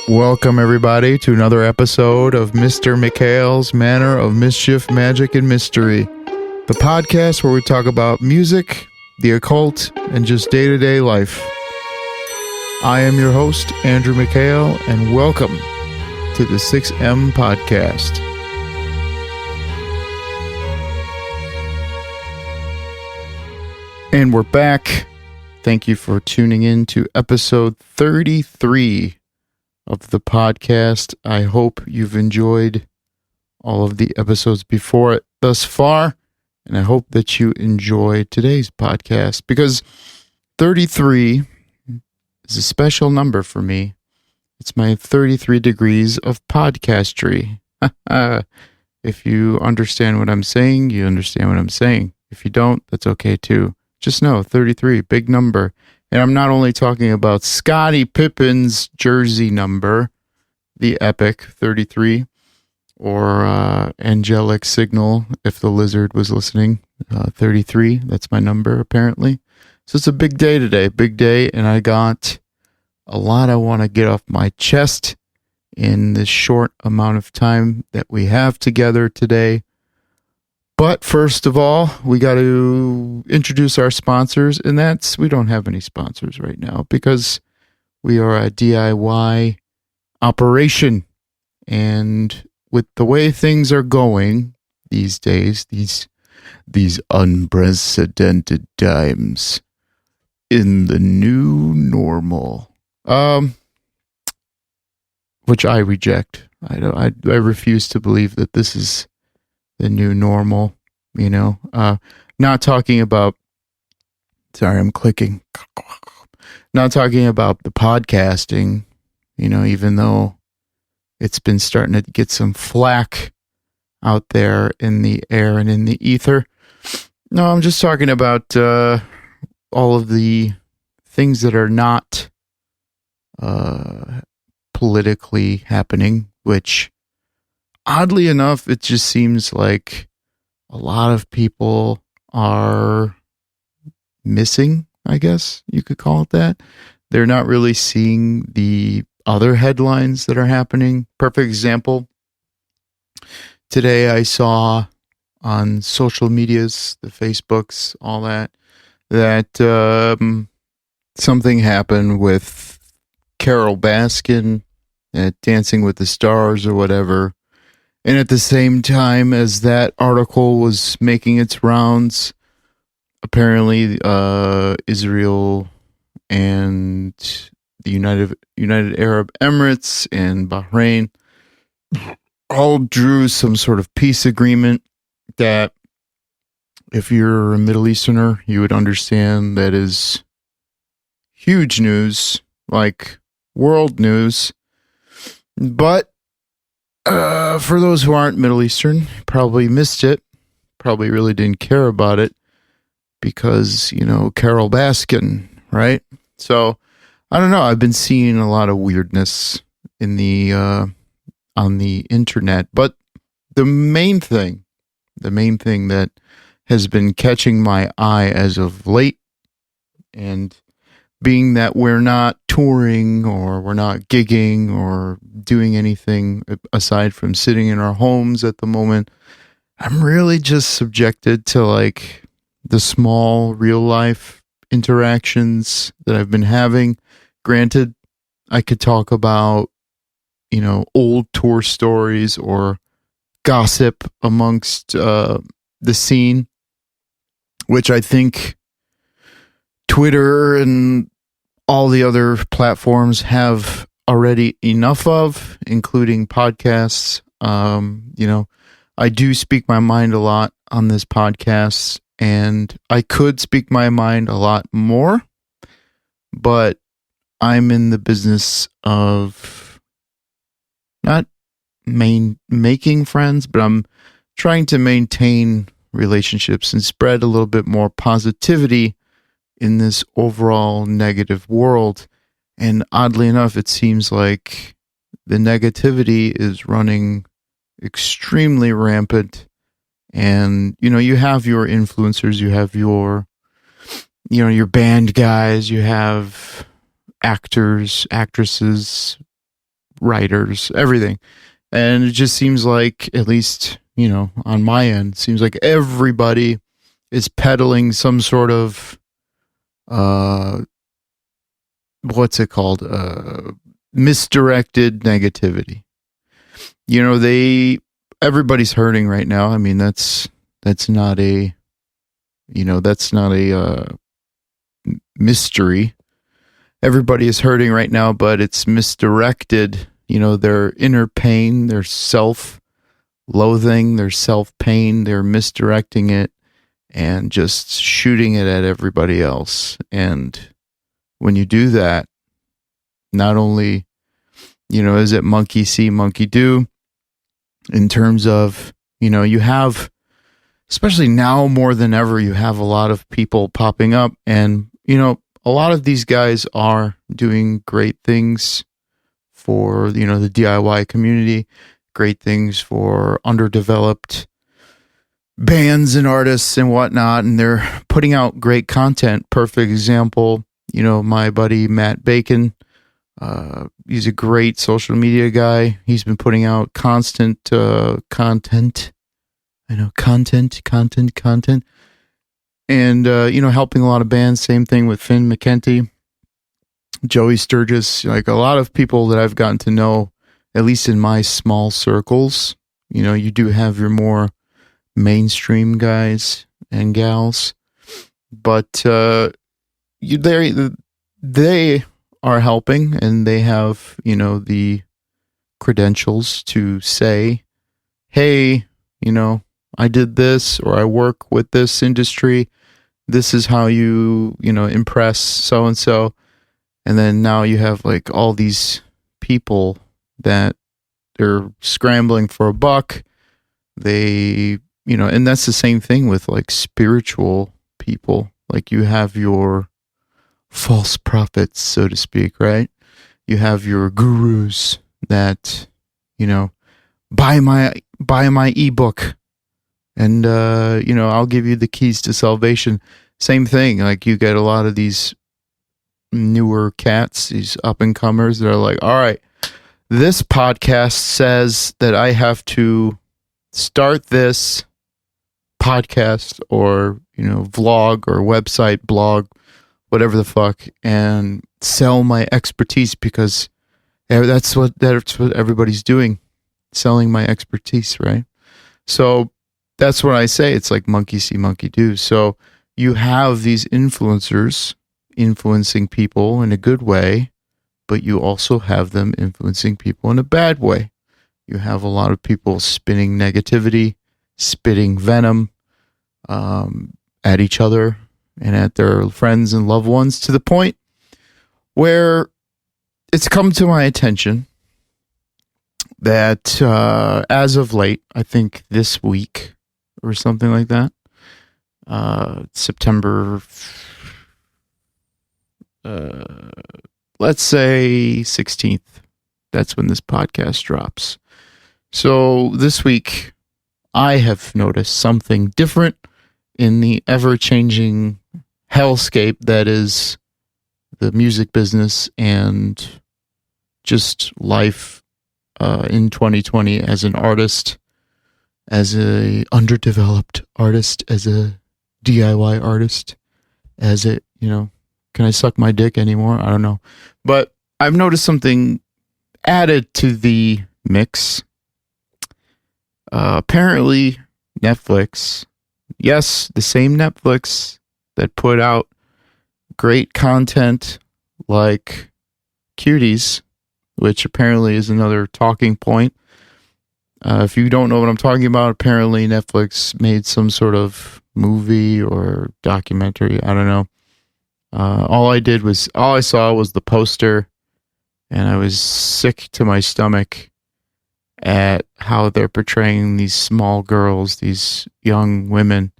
Welcome, everybody, to another episode of Mr. Mikhail's Manor of Mischief, Magic, and Mystery, the podcast where we talk about music, the occult, and just day-to-day life. I am your host, Andrew Mikhail, and welcome to the 6M Podcast. And we're back. Thank you for tuning in to episode 33 of the podcast. I hope you've enjoyed all of the episodes before it thus far, and I hope that you enjoy today's podcast, because 33 is a special number for me. It's my 33 degrees of podcastery. If you understand what I'm saying, you understand what I'm saying. If you don't, that's okay too. Just know 33, big number. And I'm not only talking about Scottie Pippen's jersey number, the epic 33, or angelic signal, if the lizard was listening, 33. That's my number, apparently. So it's a big day today, big day, and I got a lot I want to get off my chest in this short amount of time that we have together today. But first of all, we got to introduce our sponsors, and that's, we don't have any sponsors right now because we are a DIY operation. And with the way things are going these days, these unprecedented times in the new normal, which I reject. I refuse to believe that this is the new normal, you know. Not talking about, sorry, I'm clicking. Not talking about the podcasting, you know, even though it's been starting to get some flack out there in the air and in the ether. No, I'm just talking about all of the things that are not politically happening, which, oddly enough, it just seems like a lot of people are missing, I guess you could call it that. They're not really seeing the other headlines that are happening. Perfect example. Today I saw on social medias, the Facebooks, all that something happened with Carol Baskin at Dancing with the Stars or whatever. And at the same time as that article was making its rounds, apparently Israel and the United Arab Emirates and Bahrain all drew some sort of peace agreement that, if you're a Middle Easterner, you would understand that is huge news, like world news. But for those who aren't Middle Eastern, probably missed it, probably really didn't care about it because, you know, Carol Baskin, right? So, I don't know, I've been seeing a lot of weirdness in the on the internet, but the main thing that has been catching my eye as of late, and being that we're not touring or we're not gigging or doing anything aside from sitting in our homes at the moment, I'm really just subjected to like the small real life interactions that I've been having. Granted, I could talk about, you know, old tour stories or gossip amongst the scene, which I think Twitter and all the other platforms have already enough of, including podcasts. You know, I do speak my mind a lot on this podcast, and I could speak my mind a lot more, but I'm in the business of not making friends, but I'm trying to maintain relationships and spread a little bit more positivity in this overall negative world. And oddly enough, it seems like the negativity is running extremely rampant. And, you know, you have your influencers, you have your, you know, your band guys, you have actors, actresses, writers, everything. And it just seems like, at least, on my end, seems like everybody is peddling some sort of, what's it called? Misdirected negativity. Everybody's hurting right now. I mean, that's not a, mystery. Everybody is hurting right now, but it's misdirected. Their inner pain, their self-loathing, their self-pain, they're misdirecting it and just shooting it at everybody else. And when you do that, not only, is it monkey see, monkey do, in terms of, you have, especially now more than ever, you have a lot of people popping up, and, a lot of these guys are doing great things for, the DIY community, great things for underdeveloped bands and artists and whatnot, and they're putting out great content. Perfect example, my buddy Matt Bacon. He's a great social media guy. He's been putting out constant content. I know, content. And, helping a lot of bands. Same thing with Finn McKenty, Joey Sturgis, like a lot of people that I've gotten to know, at least in my small circles. You do have your more mainstream guys and gals, but they are helping, and they have, the credentials to say, hey, I did this, or I work with this industry. This is how you, impress so-and-so. And then now you have like all these people that they're scrambling for a buck. They, and that's the same thing with like spiritual people. Like you have your false prophets, so to speak, right? You have your gurus that, buy my ebook, and I'll give you the keys to salvation. Same thing. Like you get a lot of these newer cats, these up and comers that are like, all right, this podcast says that I have to start this podcast or, vlog or website, blog, whatever the fuck, and sell my expertise, because that's what everybody's doing, selling my expertise, right? So that's what I say. It's like monkey see, monkey do. So you have these influencers influencing people in a good way, but you also have them influencing people in a bad way. You have a lot of people spinning negativity, spitting venom at each other and at their friends and loved ones, to the point where it's come to my attention that as of late, I think this week or something like that, September, let's say 16th, that's when this podcast drops. So this week, I have noticed something different in the ever-changing hellscape that is the music business and just life in 2020 as an artist, as a underdeveloped artist, as a DIY artist, as a, can I suck my dick anymore? I don't know. But I've noticed something added to the mix. Apparently, Netflix, yes, the same Netflix that put out great content like Cuties, which apparently is another talking point. If you don't know what I'm talking about, apparently Netflix made some sort of movie or documentary. I don't know. All I saw was the poster, and I was sick to my stomach at how they're portraying these small girls, these young women,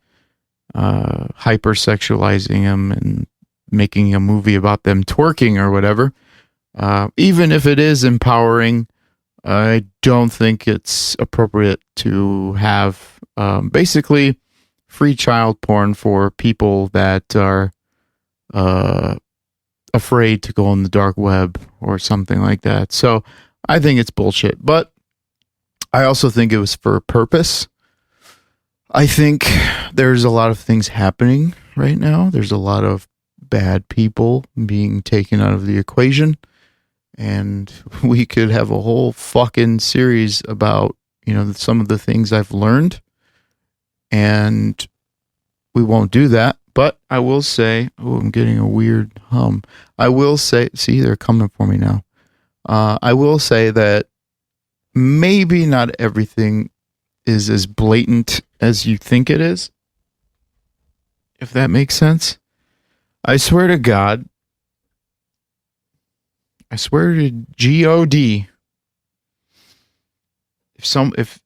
hypersexualizing them and making a movie about them twerking or whatever. Even if it is empowering, I don't think it's appropriate to have basically free child porn for people that are afraid to go on the dark web or something like that. So I think it's bullshit. But I also think it was for a purpose. I think there's a lot of things happening right now. There's a lot of bad people being taken out of the equation. And we could have a whole fucking series about, some of the things I've learned. And we won't do that. But I will say, I'm getting a weird hum. I will say, see, they're coming for me now. I will say that maybe not everything is as blatant as you think it is, if that makes sense. I swear to God, I swear to God, if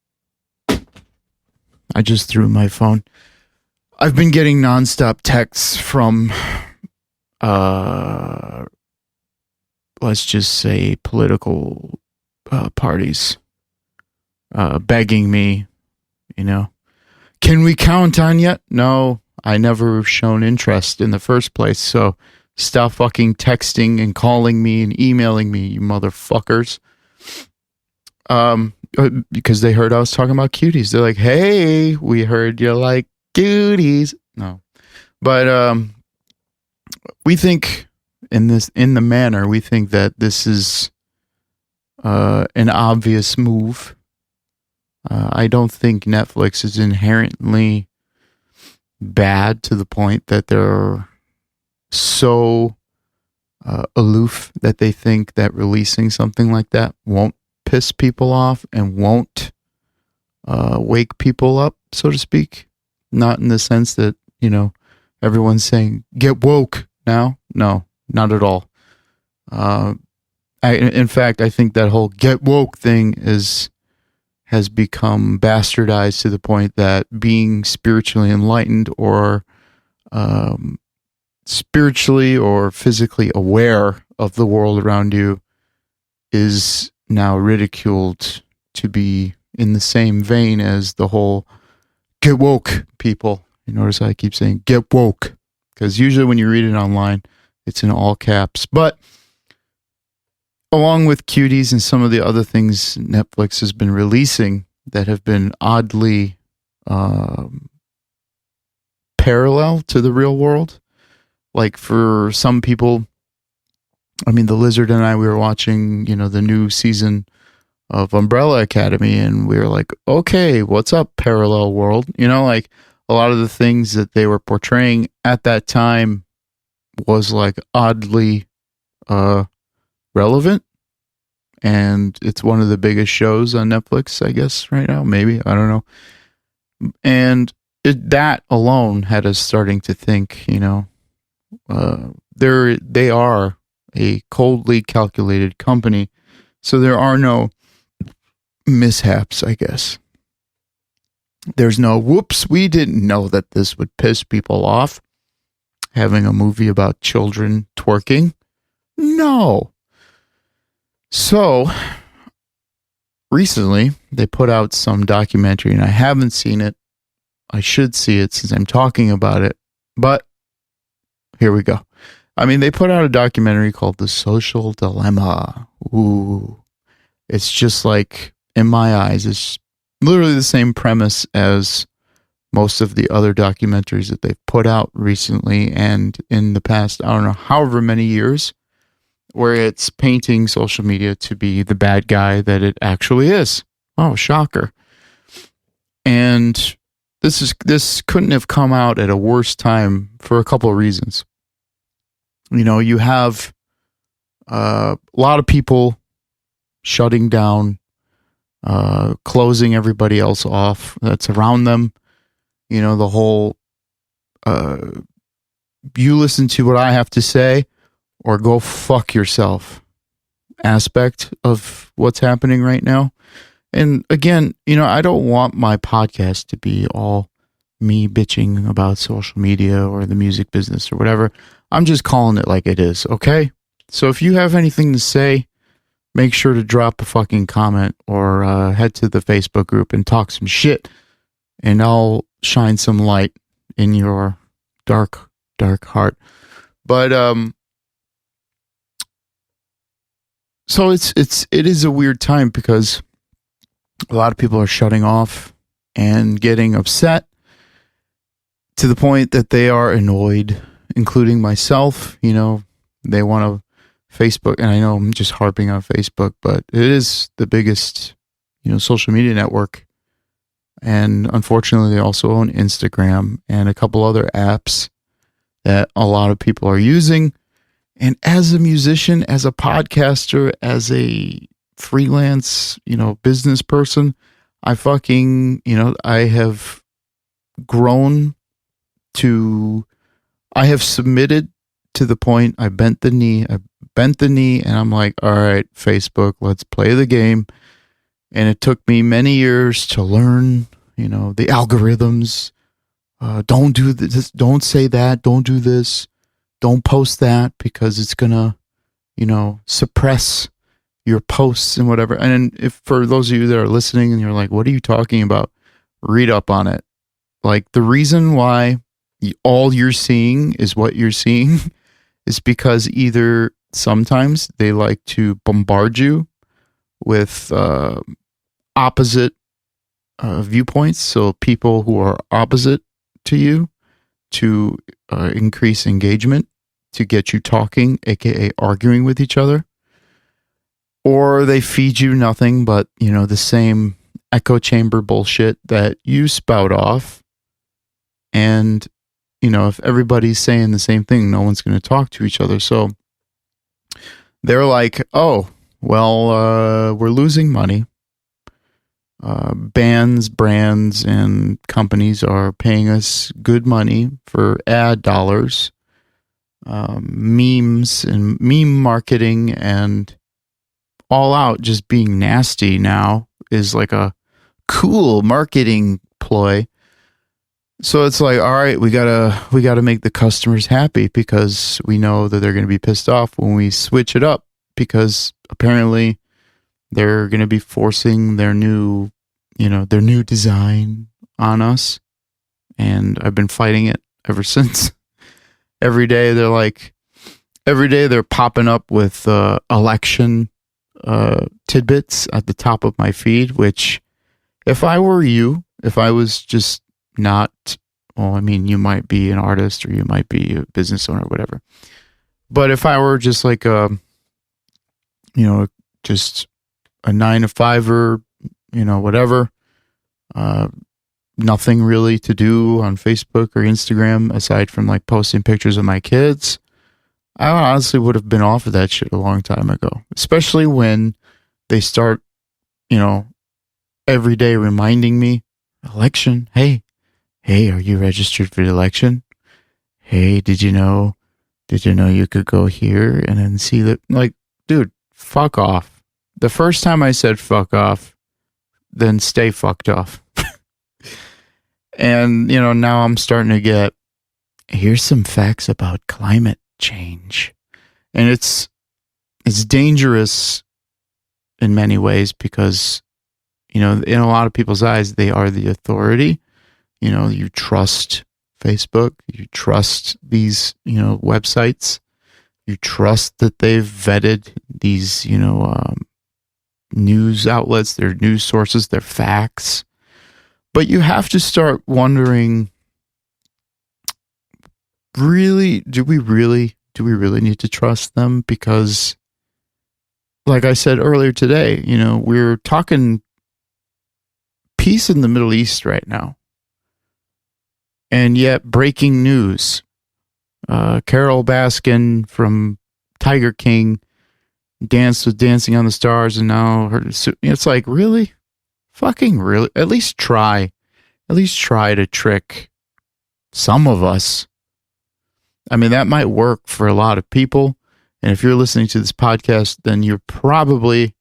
I just threw my phone. I've been getting nonstop texts from, let's just say, political parties begging me, can we count on you? No, I never shown interest in the first place. So stop fucking texting and calling me and emailing me, you motherfuckers. Because they heard I was talking about cuties. They're like, hey, we heard you like cuties. No, but we think in the Manor, we think that this is an obvious move. I don't think Netflix is inherently bad to the point that they're so aloof that they think that releasing something like that won't piss people off and won't wake people up, so to speak. Not in the sense that, everyone's saying, get woke now. No, not at all. In fact, I think that whole get woke thing has become bastardized to the point that being spiritually enlightened or spiritually or physically aware of the world around you is now ridiculed to be in the same vein as the whole get woke people. You notice I keep saying get woke, because usually when you read it online, it's in all caps. But along with cuties and some of the other things Netflix has been releasing that have been oddly parallel to the real world. Like for some people, I mean, the Lizard and I, we were watching, the new season of Umbrella Academy, and we were like, okay, what's up, parallel world? Like a lot of the things that they were portraying at that time was like oddly relevant. And it's one of the biggest shows on Netflix, I guess, right now. Maybe, I don't know. And that alone had us starting to think, they are a coldly calculated company. So there are no mishaps, I guess. There's no, whoops, we didn't know that this would piss people off. Having a movie about children twerking. No. So, recently, they put out some documentary, and I haven't seen it. I should see it since I'm talking about it. But, here we go. I mean, they put out a documentary called The Social Dilemma. Ooh. It's just like, in my eyes, it's literally the same premise as most of the other documentaries that they've put out recently and in the past, I don't know, however many years, where it's painting social media to be the bad guy that it actually is. Oh, shocker. And this couldn't have come out at a worse time for a couple of reasons. You have a lot of people shutting down, closing everybody else off that's around them. The whole, you listen to what I have to say or go fuck yourself aspect of what's happening right now. And again, I don't want my podcast to be all me bitching about social media or the music business or whatever. I'm just calling it like it is, okay? So if you have anything to say, make sure to drop a fucking comment or head to the Facebook group and talk some shit, and I'll shine some light in your dark, dark heart. But So it is a weird time because a lot of people are shutting off and getting upset to the point that they are annoyed, including myself. They want to Facebook, and I know I'm just harping on Facebook, but it is the biggest, social media network. And unfortunately, they also own Instagram and a couple other apps that a lot of people are using. And as a musician, as a podcaster, as a freelance, business person, I have grown I have submitted to the point I bent the knee, and I'm like, all right, Facebook, let's play the game. And it took me many years to learn, the algorithms. Don't do this, don't say that, don't do this, don't post that because it's gonna, suppress your posts and whatever. And if for those of you that are listening and you're like, what are you talking about? Read up on it. Like, the reason why all you're seeing is what you're seeing is because either sometimes they like to bombard you with opposite viewpoints. So people who are opposite to you to increase engagement, to get you talking, aka arguing with each other. Or they feed you nothing but, the same echo chamber bullshit that you spout off. And, if everybody's saying the same thing, no one's going to talk to each other. So they're like, oh, well, we're losing money. Bands, brands, and companies are paying us good money for ad dollars, memes and meme marketing, and all out just being nasty now is like a cool marketing ploy. So it's like, all right, we gotta make the customers happy because we know that they're going to be pissed off when we switch it up, because apparently they're going to be forcing their new design on us. And I've been fighting it ever since. Every day they're popping up with election tidbits at the top of my feed, which if I were you, if I was just not, you might be an artist or you might be a business owner or whatever. But if I were just like just a 9-to-5er, whatever, nothing really to do on Facebook or Instagram aside from like posting pictures of my kids, I honestly would have been off of that shit a long time ago. Especially when they start, every day reminding me, election, hey, are you registered for the election? Hey, did you know you could go here and then see that? Like, dude, fuck off. The first time I said fuck off, then stay fucked off. And, now I'm starting to get, here's some facts about climate change. And it's dangerous in many ways because, in a lot of people's eyes, they are the authority. You trust Facebook, you trust these, websites, you trust that they've vetted these, news outlets, their news sources, their facts. But you have to start wondering, really, do we really need to trust them? Because, like I said earlier today, we're talking peace in the Middle East right now. And yet, breaking news, Carol Baskin from Tiger King danced with Dancing on the Stars, and now it's like, really? Fucking really? At least try to trick some of us. I mean, that might work for a lot of people. And if you're listening to this podcast, then you're probably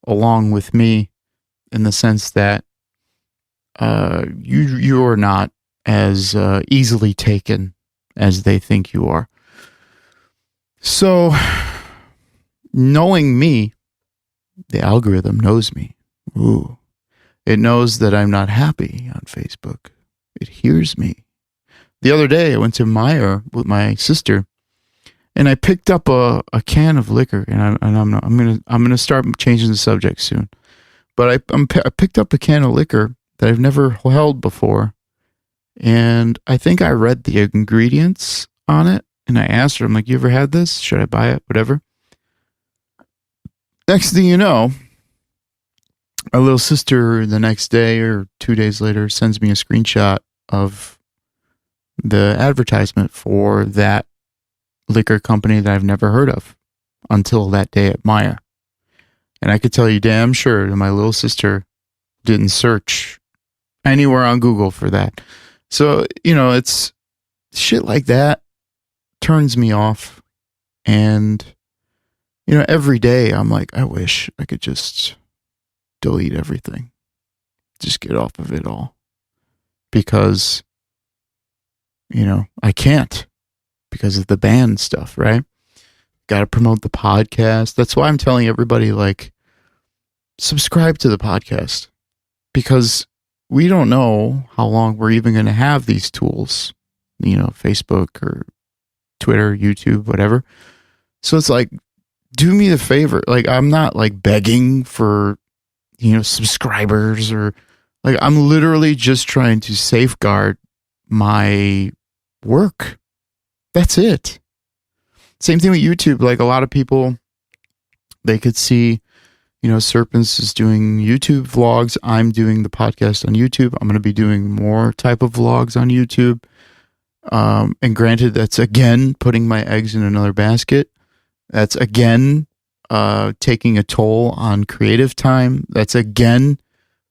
along with me in the sense that you are not as easily taken as they think you are. So, knowing me, the algorithm knows me. Ooh. It knows that I'm not happy on Facebook. It hears me. The other day, I went to Manor with my sister, And I picked up a can of liquor, and I'm gonna start changing the subject soon. But I picked up a can of liquor that I've never held before, and I think I read the ingredients on it, and I asked her, I'm like, "You ever had this? Should I buy it? Whatever." Next thing you know, my little sister the next day or 2 days later sends me a screenshot of the advertisement for that liquor company that I've never heard of until that day at Maya. And I could tell you damn sure that my little sister didn't search anywhere on Google for that. So, it's shit like that turns me off. And, every day I'm like, I wish I could just delete everything. Just get off of it all. Because, I can't. Because of the band stuff, right? Got to promote the podcast. That's why I'm telling everybody, like, subscribe to the podcast. Because we don't know how long we're even going to have these tools. Facebook or Twitter, YouTube, whatever. So it's like, do me the favor. Like, I'm not like begging for, subscribers or like, I'm literally just trying to safeguard my work. That's it. Same thing with YouTube. Like, a lot of people, they could see, Serpents is doing YouTube vlogs. I'm doing the podcast on YouTube. I'm going to be doing more type of vlogs on YouTube. And granted, that's again putting my eggs in another basket. That's again taking a toll on creative time. That's again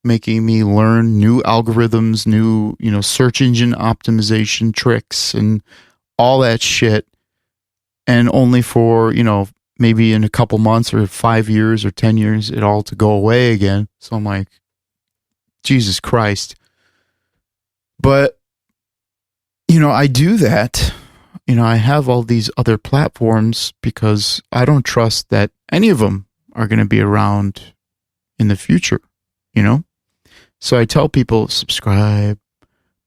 making me learn new algorithms, new, search engine optimization tricks and all that shit. And only for, maybe in a couple months or 5 years or 10 years, it all to go away again. So I'm like, Jesus Christ. But, I do that. I have all these other platforms because I don't trust that any of them are going to be around in the future, So I tell people, subscribe,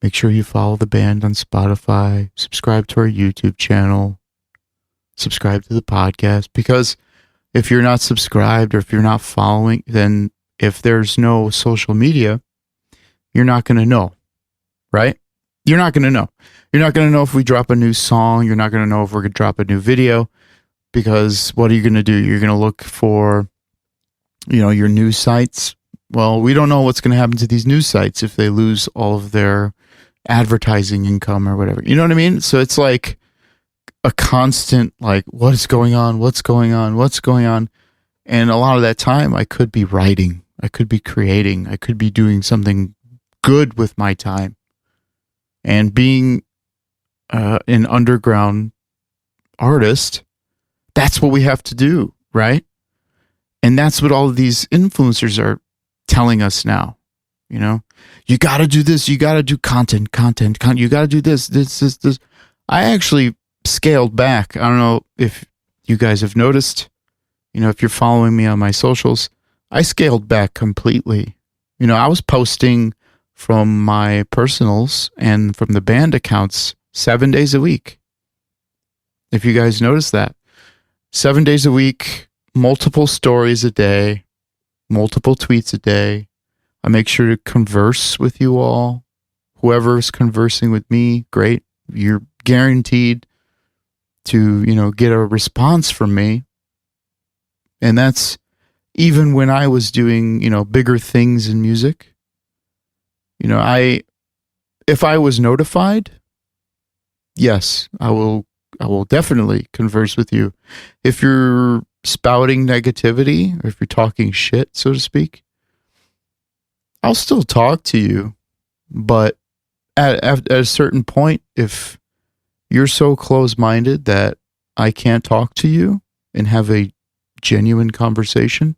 make sure you follow the band on Spotify, subscribe to our YouTube channel, subscribe to the podcast, because if you're not subscribed or if you're not following, then if there's no social media, you're not going to know, right? You're not going to know. You're not going to know if we drop a new song. You're not going to know if we're going to drop a new video, because what are you going to do? You're going to look for, your news sites. Well, we don't know what's going to happen to these news sites if they lose all of their advertising income or whatever. You know what I mean? So it's like a constant, like, what is going on? What's going on? What's going on? And a lot of that time I could be writing. I could be creating. I could be doing something good with my time. And being an underground artist, that's what we have to do, right? And that's what all of these influencers are telling us now. You got to do this. You got to do content. You got to do this. I actually scaled back. I don't know if you guys have noticed, if you're following me on my socials, I scaled back completely. I was posting from my personals and from the band accounts 7 days a week. If you guys notice that, 7 days a week, multiple stories a day, multiple tweets a day. I make sure to converse with you all. Whoever's conversing with me, great. You're guaranteed to, get a response from me. And that's even when I was doing, bigger things in music. If I was notified, yes, I will definitely converse with you. If you're spouting negativity, or if you're talking shit, so to speak, I'll still talk to you. But at a certain point, if you're so close-minded that I can't talk to you and have a genuine conversation,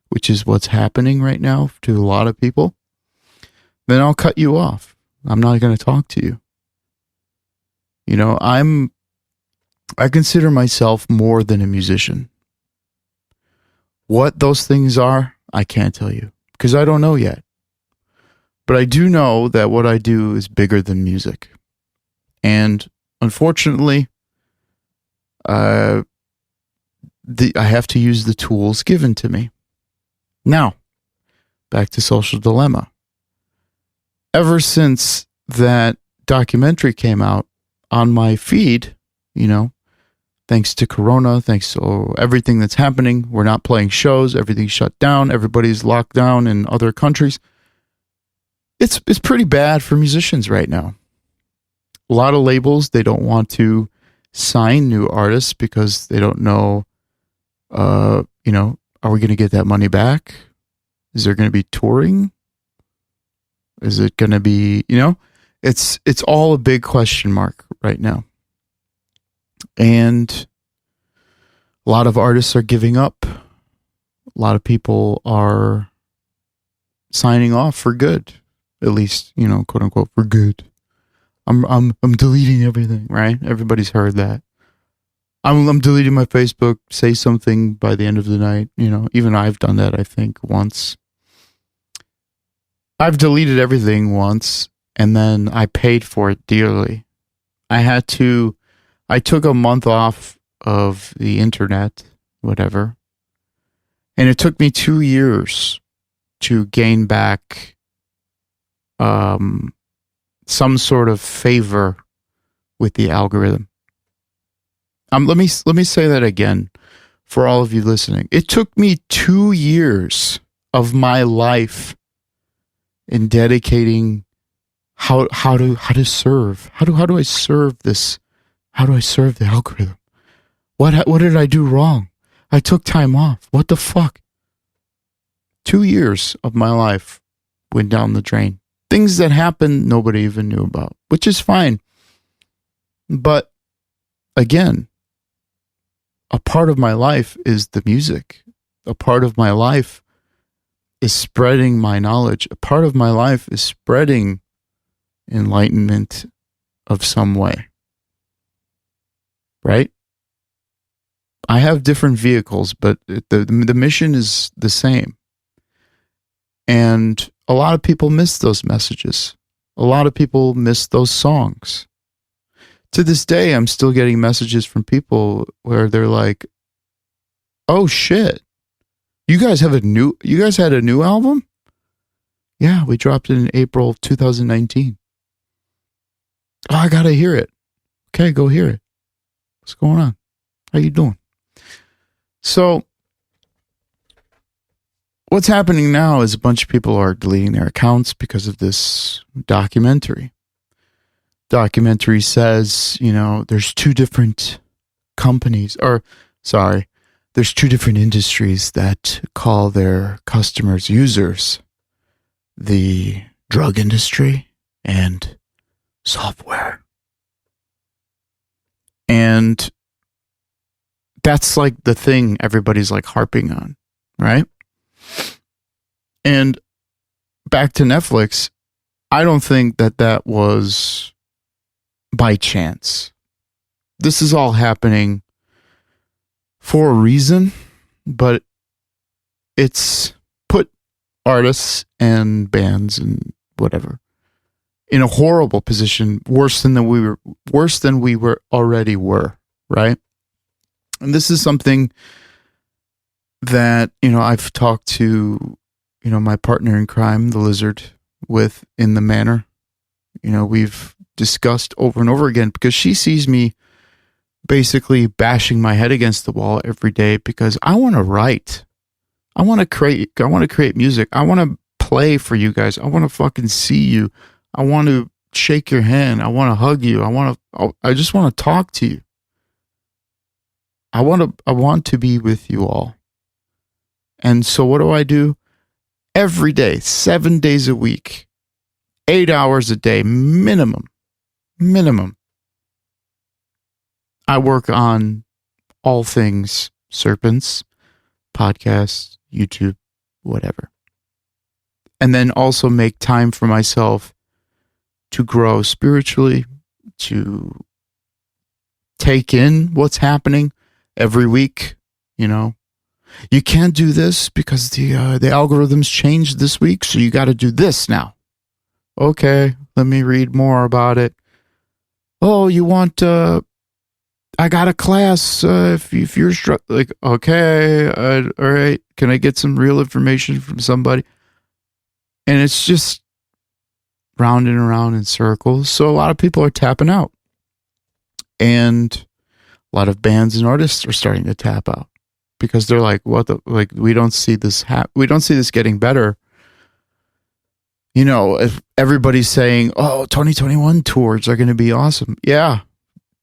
which is what's happening right now to a lot of people, then I'll cut you off. I'm not going to talk to you. I consider myself more than a musician. What those things are, I can't tell you because I don't know yet. But I do know that what I do is bigger than music. And unfortunately, I have to use the tools given to me. Now, back to Social Dilemma. Ever since that documentary came out on my feed, thanks to Corona, thanks to everything that's happening, we're not playing shows, everything's shut down, everybody's locked down in other countries. It's pretty bad for musicians right now. A lot of labels, they don't want to sign new artists because they don't know, are we going to get that money back? Is there going to be touring? Is it going to be, it's all a big question mark right now. And a lot of artists are giving up. A lot of people are signing off for good, at least, quote unquote, for good. I'm deleting everything, right? Everybody's heard that. I'm deleting my Facebook, say something by the end of the night. Even I've done that, I think, once. I've deleted everything once, and then I paid for it dearly. I took a month off of the internet, whatever, and it took me 2 years to gain back some sort of favor with the algorithm. Let me say that again for all of you listening. It took me 2 years of my life in dedicating how to serve. How do I serve this? How do I serve the algorithm? What did I do wrong? I took time off. What the fuck? 2 years of my life went down the drain. Things that happened nobody even knew about, which is fine. But again, a part of my life is the music. A part of my life is spreading my knowledge. A part of my life is spreading enlightenment of some way. Right? I have different vehicles, but the mission is the same. And a lot of people miss those messages. A lot of people miss those songs. To this day, I'm still getting messages from people where they're like, "Oh shit. You guys had a new album?" Yeah, we dropped it in April 2019. "Oh, I got to hear it." "Okay, go hear it. What's going on? How you doing?" So what's happening now is a bunch of people are deleting their accounts because of this documentary. Documentary says, there's two different there's two different industries that call their customers users: the drug industry and software. And that's like the thing everybody's like harping on, right? And back to Netflix, I don't think that was by chance. This is all happening for a reason, but it's put artists and bands and whatever in a horrible position, worse than we were already were, right? And this is something that, I've talked to, my partner in crime, the Lizard, with in the Manor. We've discussed over and over again, because she sees me basically bashing my head against the wall every day because I want to write. I want to create music. I want to play for you guys. I want to fucking see you. I want to shake your hand. I want to hug you. I just want to talk to you. I want to be with you all. And so what do? Every day, 7 days a week, 8 hours a day, minimum. I work on all things serpents, podcasts, YouTube, whatever. And then also make time for myself to grow spiritually, to take in what's happening every week. You can't do this because the algorithms changed this week, so you got to do this now. Okay, let me read more about it. Oh, you want I got a class. If you're like, okay, all right, can I get some real information from somebody? And it's just round and around in circles. So a lot of people are tapping out, and a lot of bands and artists are starting to tap out because they're like, what the, like, we don't see this we don't see this getting better. You know, if everybody's saying, oh, 2021 tours are going to be awesome. Yeah,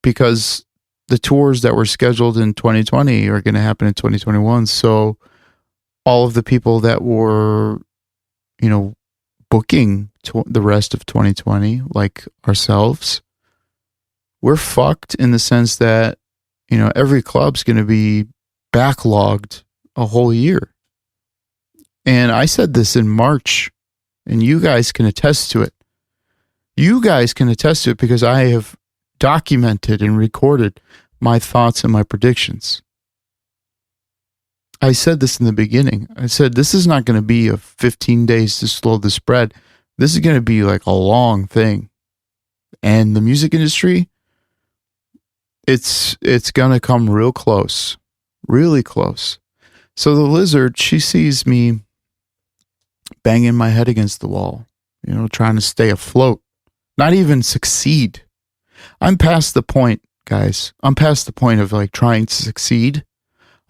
because the tours that were scheduled in 2020 are going to happen in 2021. So all of the people that were, you know, booking the rest of 2020, like ourselves, we're fucked in the sense that, you know, every club's going to be backlogged a whole year. And I said this in March, and you guys can attest to it. You guys can attest to it because I have documented and recorded my thoughts and my predictions. I said this in the beginning. I said, this is not going to be a 15 days to slow the spread. This is going to be like a long thing. And the music industry, it's going to come real close, really close. So the lizard, she sees me banging my head against the wall, you know, trying to stay afloat, not even succeed. I'm past the point, guys. I'm past the point of like trying to succeed.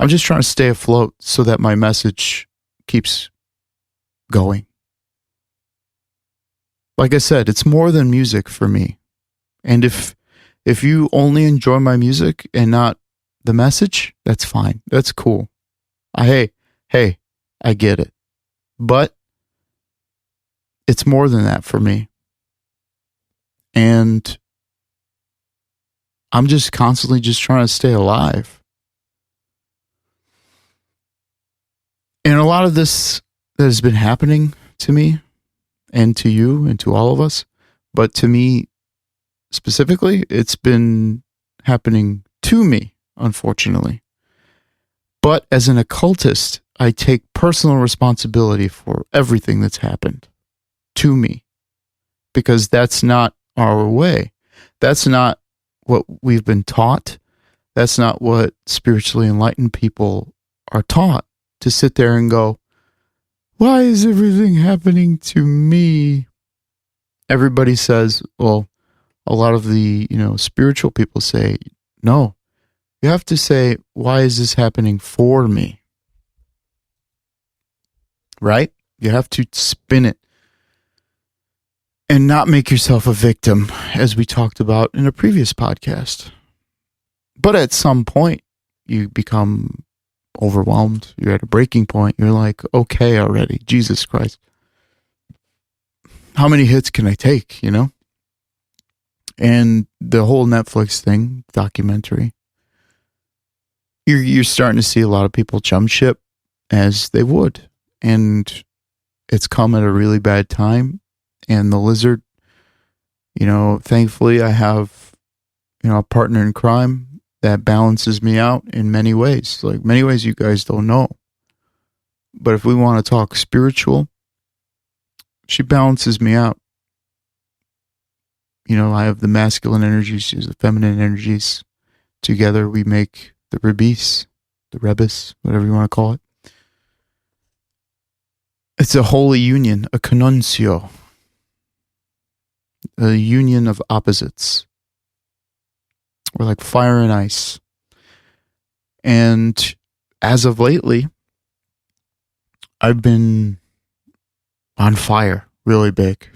I'm just trying to stay afloat so that my message keeps going. Like I said, it's more than music for me. And if you only enjoy my music and not the message, that's fine. That's cool. Hey, I get it. But it's more than that for me. And I'm just constantly just trying to stay alive. And a lot of this that has been happening to me and to you and to all of us, but to me specifically, it's been happening to me, unfortunately. But as an occultist, I take personal responsibility for everything that's happened to me, because that's not our way. That's not what we've been taught. That's not what spiritually enlightened people are taught, to sit there and go, why is everything happening to me? Everybody says, well, a lot of the, you know, spiritual people say, no, you have to say, why is this happening for me? Right? You have to spin it and not make yourself a victim, as we talked about in a previous podcast. But at some point, you become overwhelmed. You're at a breaking point. You're like, okay, already, Jesus Christ. How many hits can I take, you know? And the whole Netflix thing, documentary, you're starting to see a lot of people jump ship, as they would. And it's come at a really bad time. And the lizard, you know, thankfully I have, you know, a partner in crime that balances me out in many ways. Like many ways you guys don't know. But if we want to talk spiritual, she balances me out. You know, I have the masculine energies, she's the feminine energies. Together we make the rebis, whatever you want to call it. It's a holy union, a conuncio, a union of opposites. We're like fire and ice. And as of lately, I've been on fire really big.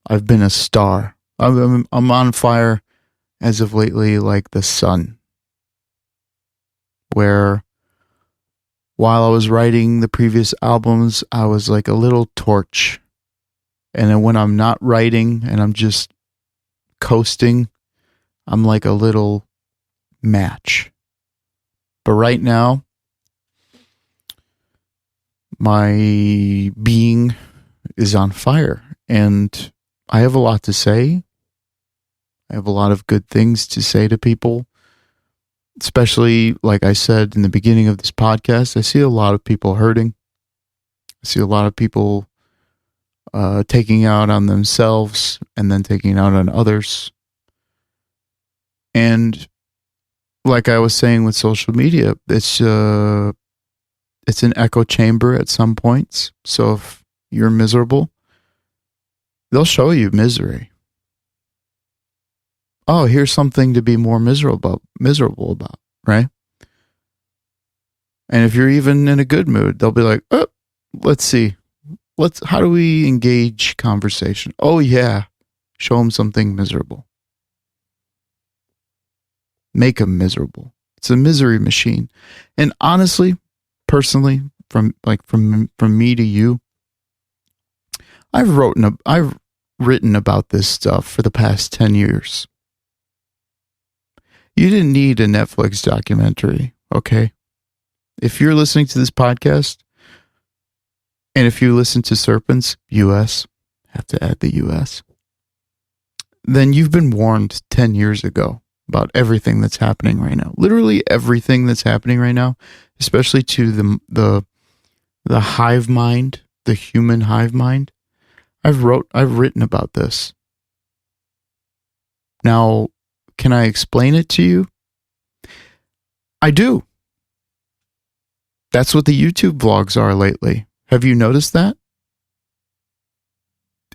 I've been a star. I'm on fire as of lately like the sun. Where while I was writing the previous albums, I was like a little torch. And then when I'm not writing and I'm just coasting, I'm like a little match. But right now, my being is on fire. And I have a lot to say. I have a lot of good things to say to people. Especially, like I said in the beginning of this podcast, I see a lot of people hurting. I see a lot of people taking out on themselves and then taking out on others. And like I was saying with social media, it's an echo chamber at some points. So if you're miserable, they'll show you misery. Oh, here's something to be more miserable about, right? And if you're even in a good mood, they'll be like, oh, let's see. How do we engage conversation? Oh yeah, show them something miserable. Make them miserable. It's a misery machine. And honestly, personally, from me to you, I've written about this stuff for the past 10 years. You didn't need a Netflix documentary, okay? If you're listening to this podcast, and if you listen to Serpents, US, have to add the US, then you've been warned 10 years ago about everything that's happening right now. Literally everything that's happening right now, especially to the hive mind, the human hive mind. I've written about this. Now, can I explain it to you? I do. That's what the YouTube vlogs are lately. Have you noticed that?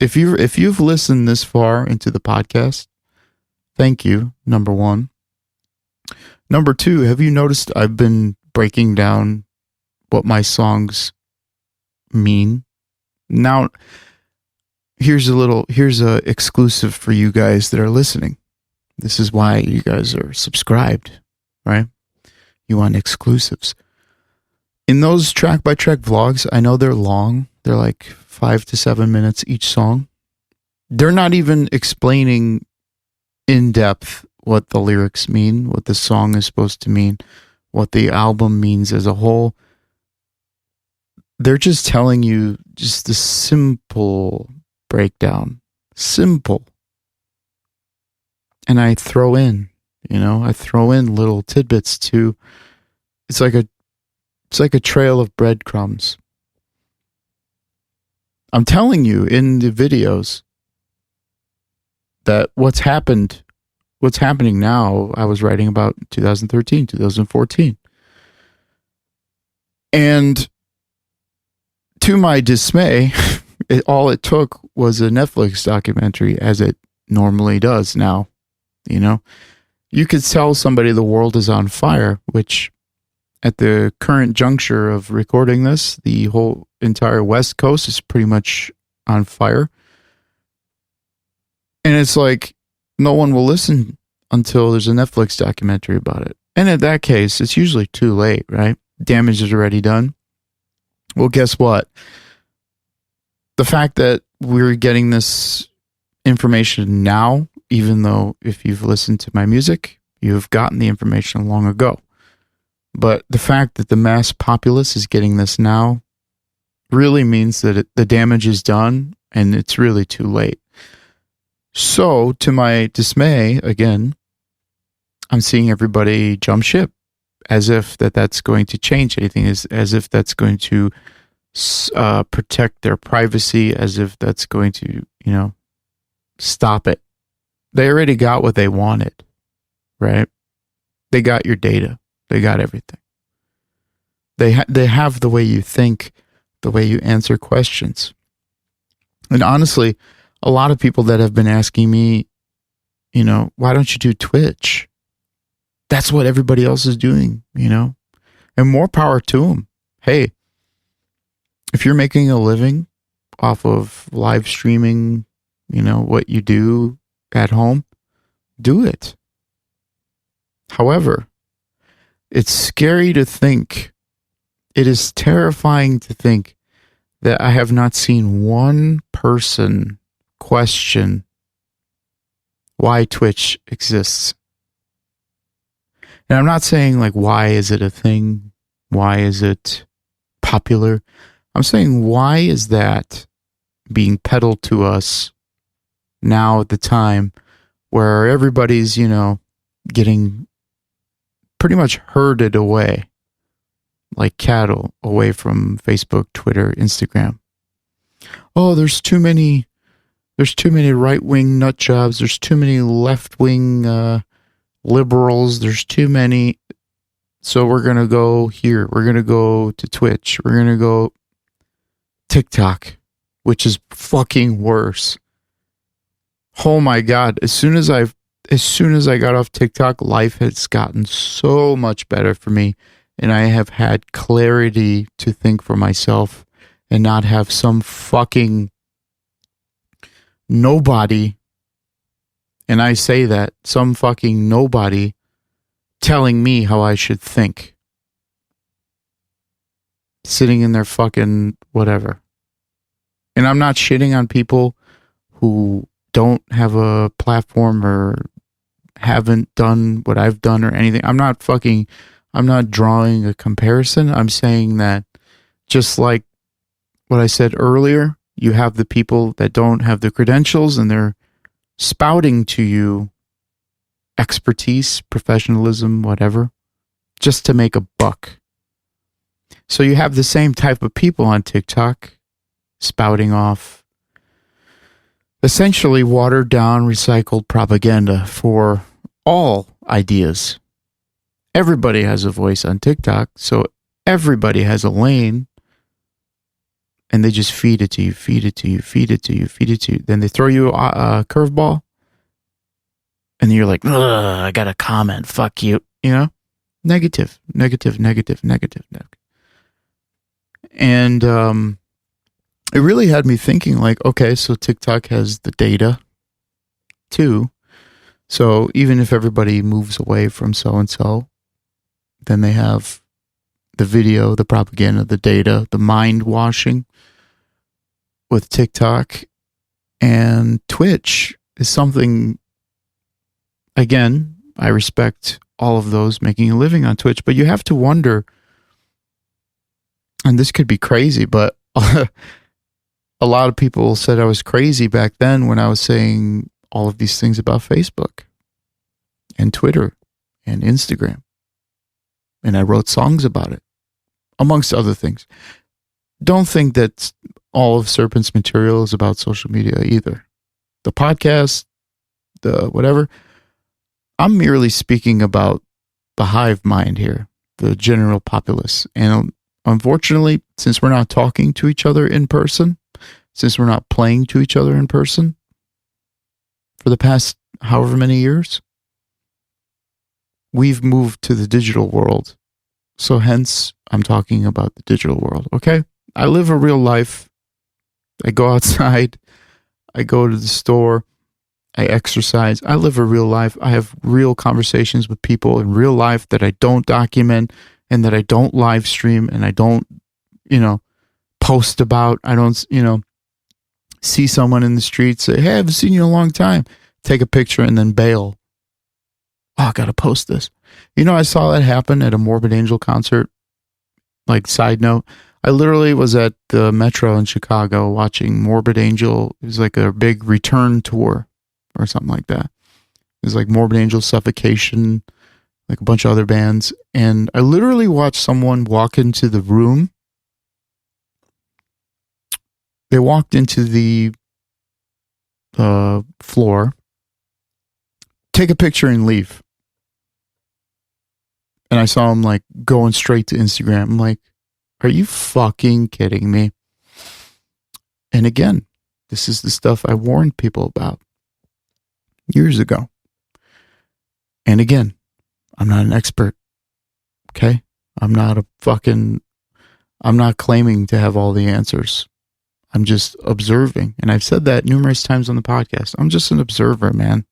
If you've listened this far into the podcast, thank you, number one. Number two, have you noticed I've been breaking down what my songs mean? Now, here's a exclusive for you guys that are listening. This is why you guys are subscribed, right? You want exclusives. In those track-by-track vlogs, I know they're long. They're like 5 to 7 minutes each song. They're not even explaining in depth what the lyrics mean, what the song is supposed to mean, what the album means as a whole. They're just telling you just the simple breakdown. Simple. And I throw in little tidbits too. It's like a trail of breadcrumbs. I'm telling you in the videos that what's happening now, I was writing about 2013, 2014. And to my dismay, all it took was a Netflix documentary, as it normally does now. You know, you could tell somebody the world is on fire, which at the current juncture of recording this, the whole entire West Coast is pretty much on fire. And it's like, no one will listen until there's a Netflix documentary about it. And in that case, it's usually too late, right? Damage is already done. Well, guess what? The fact that we're getting this information now, even though if you've listened to my music, you've gotten the information long ago. But the fact that the mass populace is getting this now really means that the damage is done and it's really too late. So, to my dismay, again, I'm seeing everybody jump ship as if that's going to change anything, as if that's going to protect their privacy, as if that's going to, stop it. They already got what they wanted, right? They got your data. They got everything. They have the way you think, the way you answer questions. And honestly, a lot of people that have been asking me, why don't you do Twitch? That's what everybody else is doing, and more power to them. Hey, if you're making a living off of live streaming, what you do at home, do it. However, it's scary to think, it is terrifying to think that I have not seen one person question why Twitch exists. And I'm not saying why is it a thing? Why is it popular? I'm saying, why is that being peddled to us now at the time where everybody's, getting pretty much herded away like cattle away from Facebook, Twitter, Instagram. Oh, there's too many right-wing nut jobs. There's too many left-wing liberals. There's too many. So we're going to go here. We're going to go to Twitch. We're going to go TikTok, which is fucking worse. Oh my God. As soon as I got off TikTok, life has gotten so much better for me. And I have had clarity to think for myself and not have some fucking nobody, and I say that, some fucking nobody telling me how I should think. Sitting in their fucking whatever. And I'm not shitting on people who don't have a platform or haven't done what I've done or anything. I'm not drawing a comparison. I'm saying that just like what I said earlier, you have the people that don't have the credentials and they're spouting to you expertise, professionalism, whatever, just to make a buck. So you have the same type of people on TikTok spouting off essentially watered down, recycled propaganda for all ideas. Everybody has a voice on TikTok, so everybody has a lane. And they just feed it to you, feed it to you, feed it to you, feed it to you. Then they throw you a curveball. And you're like, I got to comment. Fuck you. You know? Negative. And it really had me thinking like, okay, so TikTok has the data too. So even if everybody moves away from so-and-so, then they have the video, the propaganda, the data, the mind washing with TikTok. And Twitch is something, again, I respect all of those making a living on Twitch, but you have to wonder, and this could be crazy, but a lot of people said I was crazy back then when I was saying all of these things about Facebook and Twitter and Instagram. And I wrote songs about it, amongst other things. Don't think that all of Serpent's material is about social media either. The podcast, the whatever. I'm merely speaking about the hive mind here, the general populace. And unfortunately, since we're not talking to each other in person, since we're not playing to each other in person for the past however many years, we've moved to the digital world. So hence, I'm talking about the digital world, okay? I live a real life. I go outside. I go to the store. I exercise. I live a real life. I have real conversations with people in real life that I don't document and that I don't live stream and I don't, post about. I don't, see someone in the street, say, hey, I haven't seen you in a long time. Take a picture and then bail. Oh, I got to post this. I saw that happen at a Morbid Angel concert. Like, side note, I literally was at the Metro in Chicago watching Morbid Angel. It was like a big return tour or something like that. It was like Morbid Angel, Suffocation, like a bunch of other bands. And I literally watched someone walk into the room. They walked into the floor, take a picture and leave. And I saw him like going straight to Instagram. I'm like, are you fucking kidding me? And again, this is the stuff I warned people about years ago. And again, I'm not an expert. Okay? I'm not claiming to have all the answers. I'm just observing. And I've said that numerous times on the podcast. I'm just an observer, man.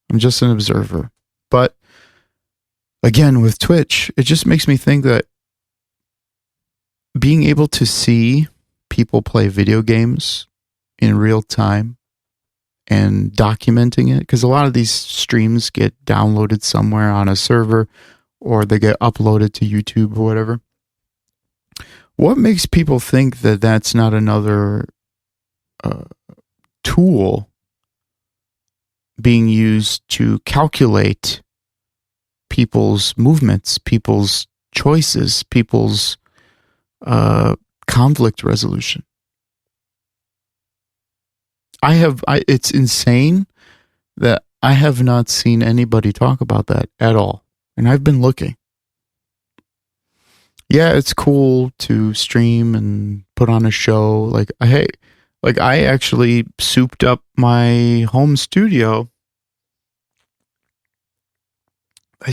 I'm just an observer. But again, with Twitch, it just makes me think that being able to see people play video games in real time and documenting it, because a lot of these streams get downloaded somewhere on a server or they get uploaded to YouTube or whatever. What makes people think that that's not another tool being used to calculate people's movements, people's choices, people's conflict resolution? It's insane that I have not seen anybody talk about that at all. And I've been looking. Yeah, it's cool to stream and put on a show. Like, hey, like I actually souped up my home studio. I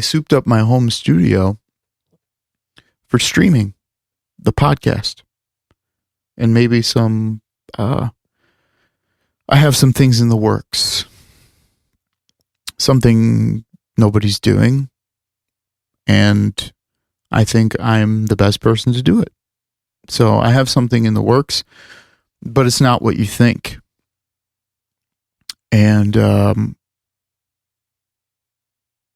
souped up my home studio for streaming the podcast. And maybe some, I have some things in the works. Something nobody's doing. And I think I'm the best person to do it. So I have something in the works, but it's not what you think. And,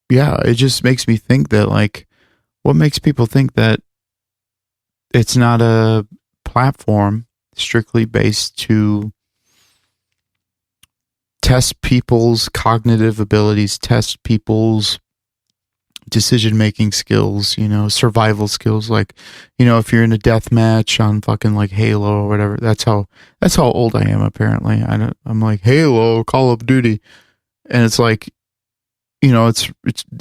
yeah, it just makes me think that, like, what makes people think that it's not a platform strictly based to test people's cognitive abilities, test people's decision-making skills, you know, survival skills. Like, you know, if you're in a death match on fucking like Halo or whatever, that's how old I am. Apparently, I'm like Halo, Call of Duty, and it's like, you know, it's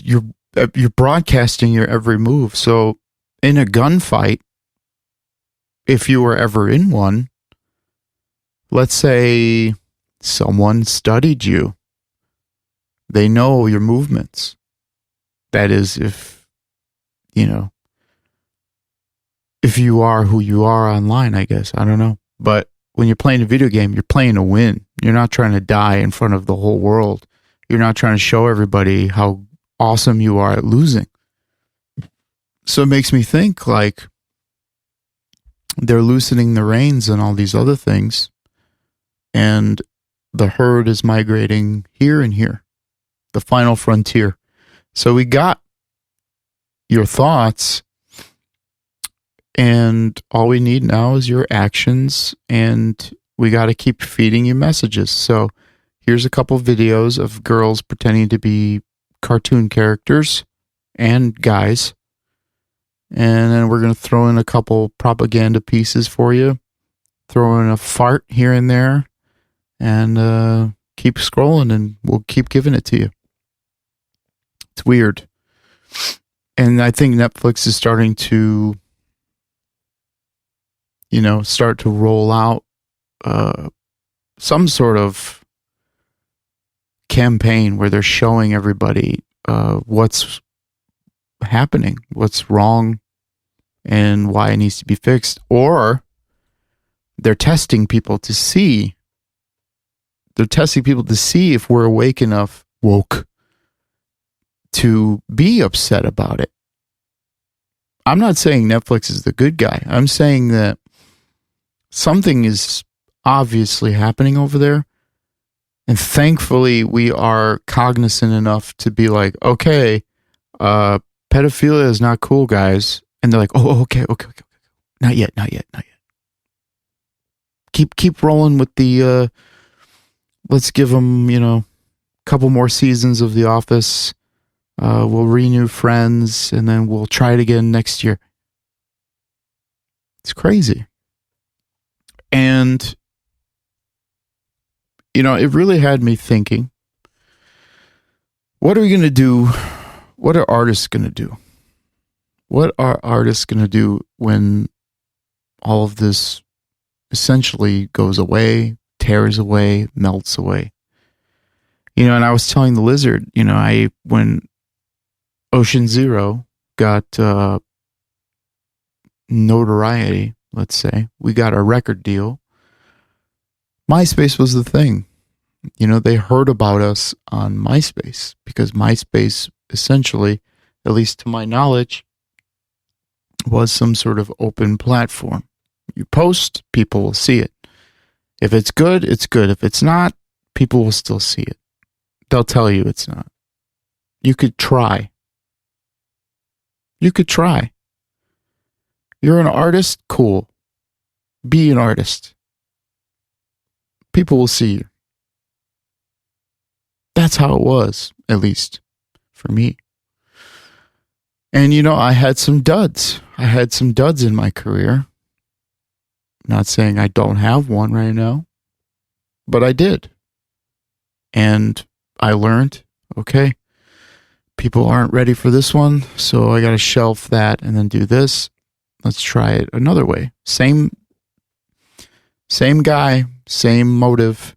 you're broadcasting your every move. So in a gunfight, if you were ever in one, let's say someone studied you, they know your movements. That is, if, you know, if you are who you are online, I guess. I don't know. But when you're playing a video game, you're playing to win. You're not trying to die in front of the whole world. You're not trying to show everybody how awesome you are at losing. So it makes me think, like, they're loosening the reins and all these other things. And the herd is migrating here and here. The final frontier. So we got your thoughts, and all we need now is your actions, and we got to keep feeding you messages. So here's a couple videos of girls pretending to be cartoon characters and guys. And then we're going to throw in a couple propaganda pieces for you. Throw in a fart here and there, and keep scrolling, and we'll keep giving it to you. It's weird. And I think Netflix is starting to, you know, start to roll out some sort of campaign where they're showing everybody what's happening, what's wrong, and why it needs to be fixed. Or they're testing people to see. They're testing people to see if we're woke to be upset about it. I'm not saying Netflix is the good guy. I'm saying that something is obviously happening over there. And thankfully, we are cognizant enough to be like, okay, pedophilia is not cool, guys. And they're like, oh, okay. Not yet. Keep rolling with the, let's give them, you know, a couple more seasons of The Office. We'll renew Friends, and then we'll try it again next year. It's crazy. And, you know, it really had me thinking, what are we going to do? What are artists going to do? What are artists going to do when all of this essentially goes away, tears away, melts away? You know, and I was telling the Lizard, you know, when Ocean Zero got notoriety, let's say, we got a record deal. MySpace was the thing. You know, they heard about us on MySpace because MySpace essentially, at least to my knowledge, was some sort of open platform. You post, people will see it. If it's good, it's good. If it's not, people will still see it. They'll tell you it's not. You could try. You could try. You're an artist? Cool. Be an artist. People will see you. That's how it was, at least for me. And, you know, I had some duds. I had some duds in my career. Not saying I don't have one right now, but I did. And I learned, okay, people aren't ready for this one, so I got to shelf that and then do this. Let's try it another way. Same guy, same motive,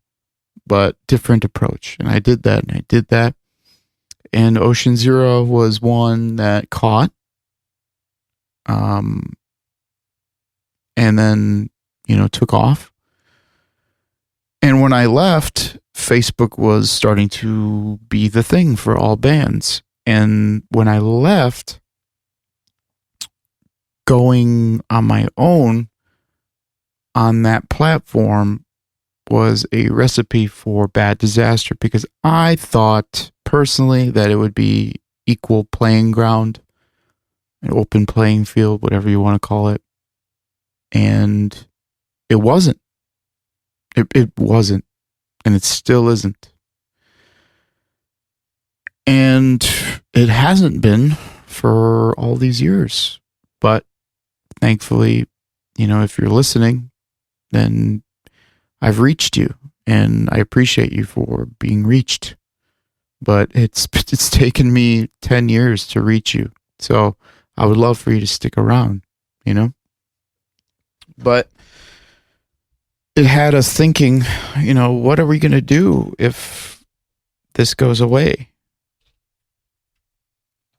but different approach. And I did that, and I did that. And Ocean Zero was one that caught. And then, took off. And when I left, Facebook was starting to be the thing for all bands. And when I left, going on my own on that platform was a recipe for bad disaster, because I thought personally that it would be equal playing ground, an open playing field, whatever you want to call it. And it wasn't. It wasn't. And it still isn't. And it hasn't been for all these years. But thankfully, if you're listening, then I've reached you, and I appreciate you for being reached. But it's taken me 10 years to reach you. So I would love for you to stick around, But it had us thinking, what are we going to do if this goes away?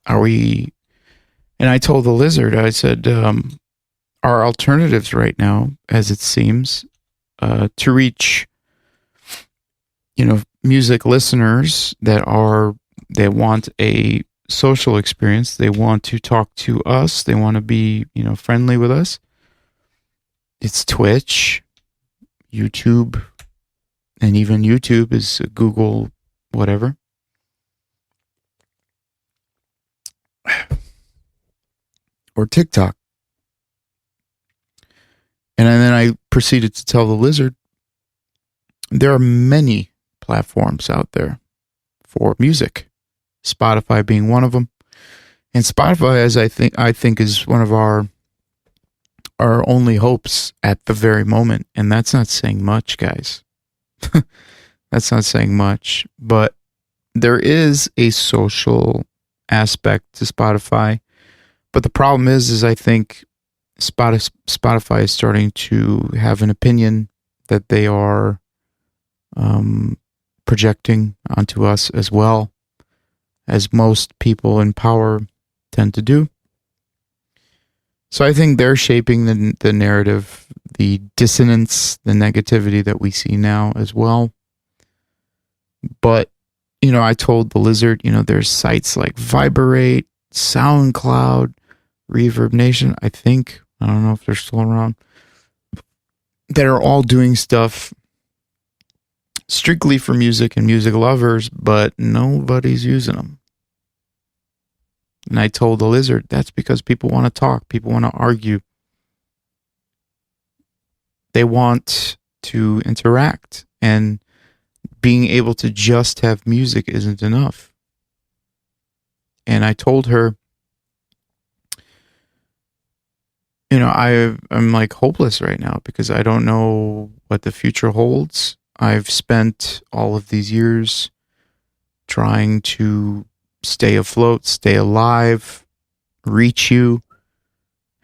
And I told the lizard, I said, our alternatives right now, as it seems, to reach, music listeners that want a social experience, they want to talk to us, they want to be, friendly with us. It's Twitch, YouTube, and even YouTube is Google, whatever. Or TikTok. And then I proceeded to tell the lizard, there are many platforms out there for music, Spotify being one of them. And Spotify, as I think is one of our only hopes at the very moment. And that's not saying much, guys. That's not saying much. But there is a social aspect to Spotify. But the problem is I think Spotify is starting to have an opinion that they are projecting onto us, as well as most people in power tend to do. So I think they're shaping the narrative, the dissonance, the negativity that we see now as well. But, I told the lizard, there's sites like Vibrate, SoundCloud, Reverb Nation, I don't know if they're still around, that are all doing stuff strictly for music and music lovers, but nobody's using them. And I told the lizard, that's because people want to talk. People want to argue. They want to interact. And being able to just have music isn't enough. And I told her, I'm like hopeless right now because I don't know what the future holds. I've spent all of these years trying to stay afloat, stay alive, reach you.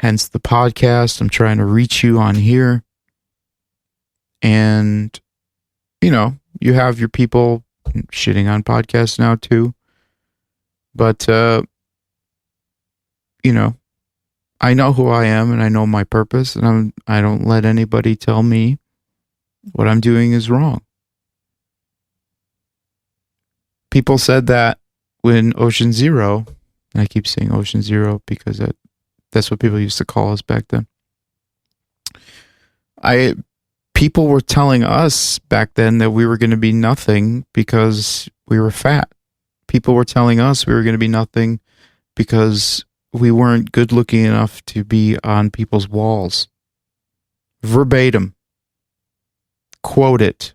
Hence the podcast. I'm trying to reach you on here. And, you have your people shitting on podcasts now too. But, I know who I am and I know my purpose, and I don't let anybody tell me what I'm doing is wrong. People said that when Ocean Zero, and I keep saying Ocean Zero because that's what people used to call us back then. People were telling us back then that we were going to be nothing because we were fat. People were telling us we were going to be nothing because we weren't good looking enough to be on people's walls. Verbatim. Quote it.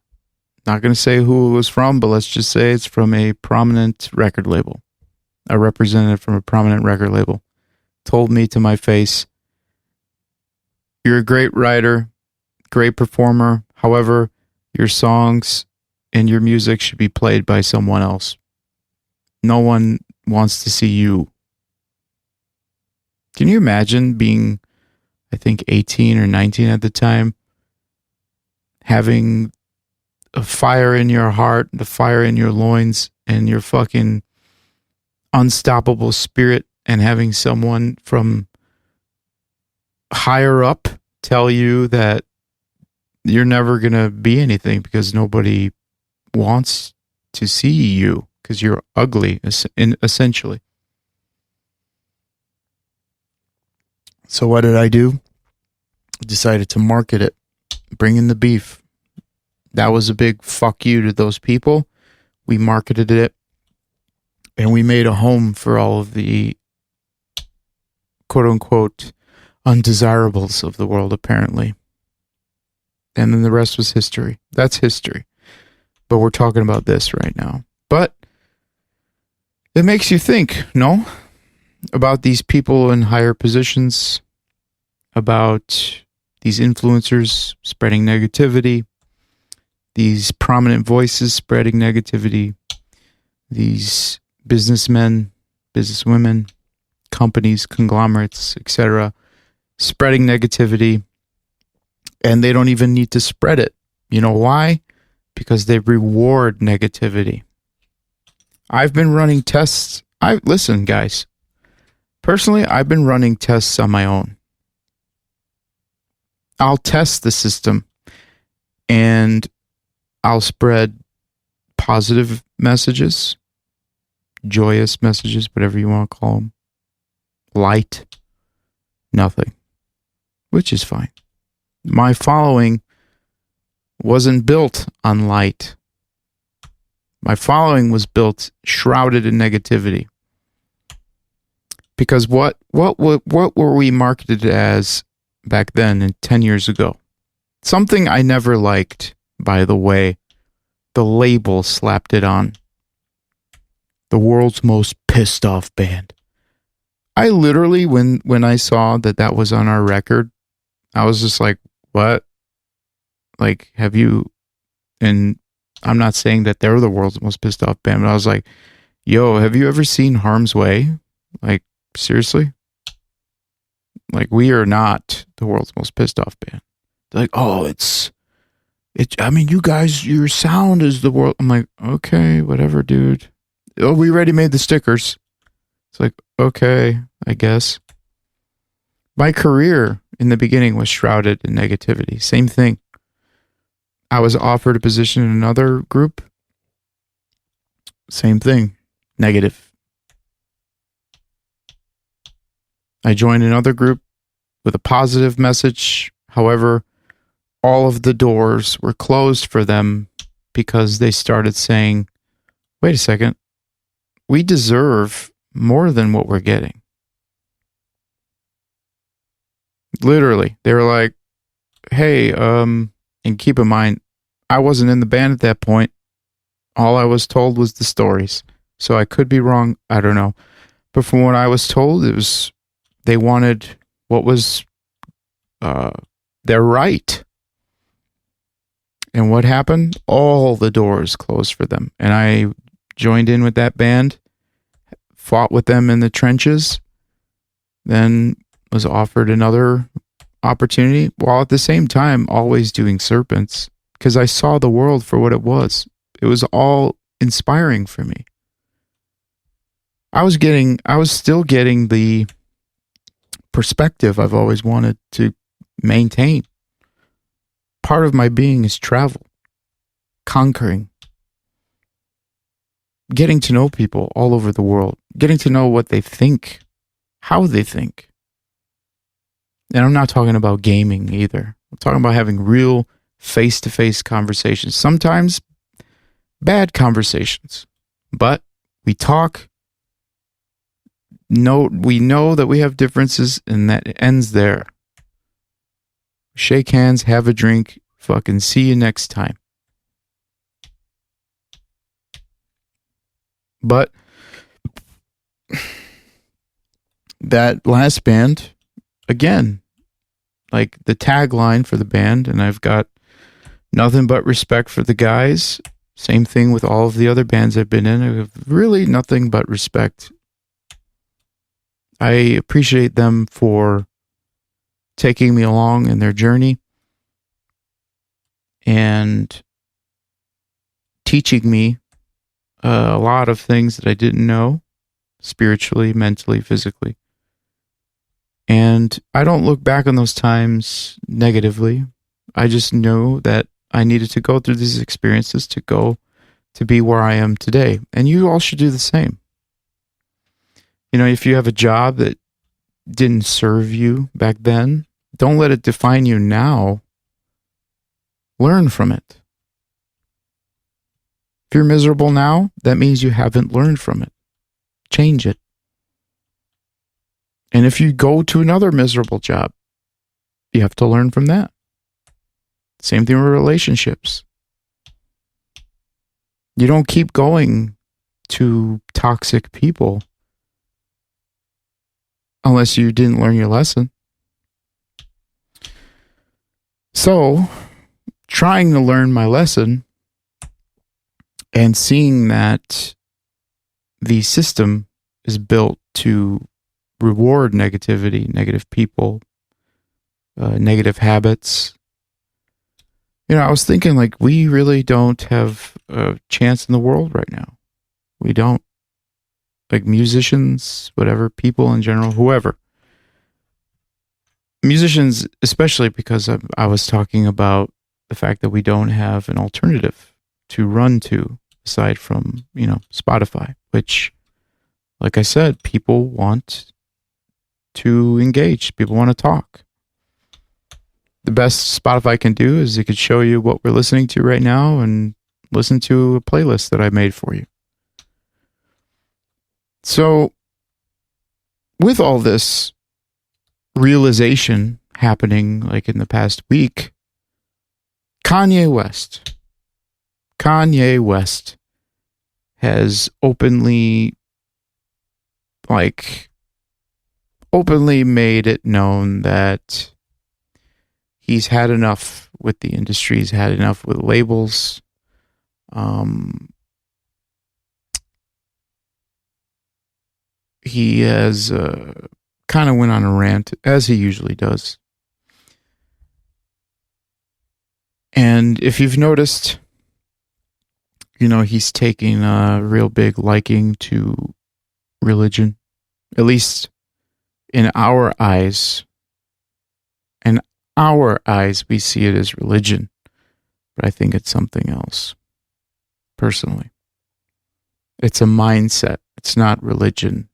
Not going to say who it was from, but let's just say it's from a prominent record label. A representative from a prominent record label told me to my face, "You're a great writer, great performer. However, your songs and your music should be played by someone else. No one wants to see you. Can you imagine being, I think, 18 or 19 at the time, having a fire in your heart, the fire in your loins, and your fucking unstoppable spirit, and having someone from higher up tell you that you're never going to be anything because nobody wants to see you because you're ugly, essentially. So what did I do? Decided to market it, bring in the beef. That was a big fuck you to those people. We marketed it, and we made a home for all of the quote-unquote undesirables of the world, apparently. And then the rest was history. That's history. But we're talking about this right now. But it makes you think, no? About these people in higher positions, about these influencers spreading negativity, these prominent voices spreading negativity, these businessmen, businesswomen, companies, conglomerates, etc., spreading negativity, and they don't even need to spread it. You know why? Because they reward negativity. I've been running tests. Listen, guys. Personally, I've been running tests on my own. I'll test the system, and I'll spread positive messages, joyous messages, whatever you want to call them. Light, nothing, which is fine. My following wasn't built on light. My following was built shrouded in negativity. Because what were we marketed as back then and 10 years ago? Something I never liked, by the way. The label slapped it on. The world's most pissed off band. I literally, when I saw that was on our record, I was just like, what? Like, have you... And I'm not saying that they're the world's most pissed off band, but I was like, yo, have you ever seen Harm's Way? Like, seriously? Like, we are not the world's most pissed off band. They're like, oh, I mean, you guys, your sound is the world. I'm like, okay, whatever, dude. Oh, we already made the stickers. It's like, okay, I guess. My career in the beginning was shrouded in negativity. Same thing. I was offered a position in another group. Same thing. Negative. I joined another group with a positive message. However, all of the doors were closed for them because they started saying, wait a second, we deserve more than what we're getting. Literally, they were like, hey, and keep in mind, I wasn't in the band at that point. All I was told was the stories. So I could be wrong. I don't know. But from what I was told, it was they wanted what was their right. And what happened? All the doors closed for them. And I joined in with that band, fought with them in the trenches, then was offered another opportunity, while at the same time always doing Serpents, because I saw the world for what it was. It was all inspiring for me. I was still getting the perspective I've always wanted to maintain. Part of my being is travel, conquering, getting to know people all over the world, getting to know what they think, how they think. And I'm not talking about gaming either. I'm talking about having real face-to-face conversations. Sometimes bad conversations, but we talk. We know that we have differences, and that ends there. Shake hands, have a drink, fucking see you next time. But that last band, again, like the tagline for the band, and I've got nothing but respect for the guys, Same thing with all of the other bands I've been in. I have really nothing but respect. I appreciate them for taking me along in their journey and teaching me a lot of things that I didn't know, spiritually, mentally, physically. And I don't look back on those times negatively. I just know that I needed to go through these experiences to be where I am today. And you all should do the same. You know, if you have a job that didn't serve you back then, don't let it define you now. Learn from it. If you're miserable now, that means you haven't learned from it. Change it. And if you go to another miserable job, you have to learn from that. Same thing with relationships. You don't keep going to toxic people unless you didn't learn your lesson. So, trying to learn my lesson and seeing that the system is built to reward negativity, negative people, negative habits. You know, I was thinking, like, we really don't have a chance in the world right now. We don't. Like, musicians, whatever, people in general, whoever. Musicians, especially because I was talking about the fact that we don't have an alternative to run to aside from, you know, Spotify, which, like I said, people want to engage. People want to talk. The best Spotify can do is it could show you what we're listening to right now and listen to a playlist that I made for you. So, with all this realization happening, like in the past week, Kanye West has openly made it known that he's had enough with the industry. He's had enough with labels. He has kind of went on a rant, as he usually does. And if you've noticed, you know, he's taking a real big liking to religion, at least in our eyes. In our eyes, we see it as religion, but I think it's something else, personally. It's a mindset. It's not religion.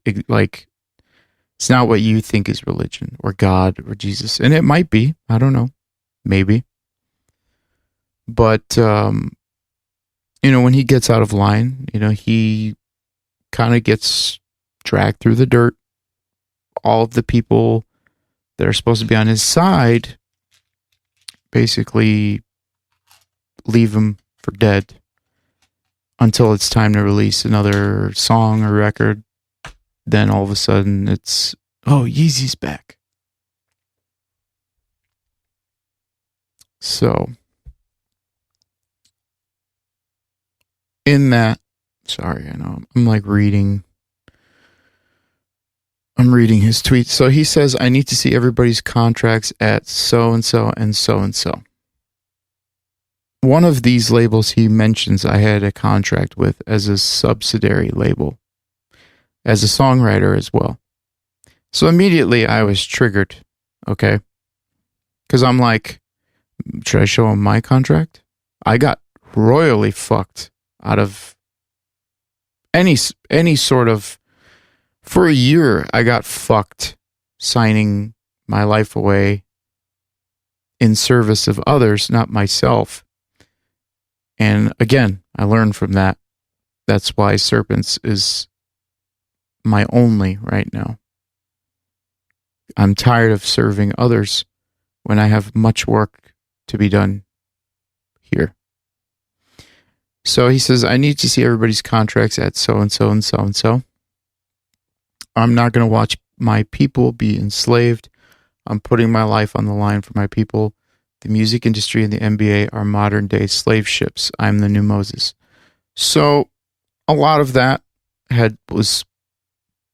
It's not what you think is religion or God or Jesus. And it might be. I don't know. Maybe. But, you know, when he gets out of line, you know, he kind of gets dragged through the dirt. All of the people that are supposed to be on his side basically leave him for dead until it's time to release another song or record. Then all of a sudden it's, oh, Yeezy's back. So, in that, sorry, I know, I'm reading his tweets. So he says, I need to see everybody's contracts at so-and-so and so-and-so. One of these labels he mentions I had a contract with as a subsidiary label, as a songwriter as well. So immediately I was triggered, okay? Because I'm like, should I show him my contract? I got royally fucked out of any sort of, for a year, I got fucked signing my life away in service of others, not myself. And again, I learned from that. That's why Serpents is my only right now. I'm tired of serving others when I have much work to be done here. So he says, I need to see everybody's contracts at so-and-so and so-and-so. I'm not going to watch my people be enslaved. I'm putting my life on the line for my people. The music industry and the NBA are modern day slave ships. I'm the new Moses. So a lot of that was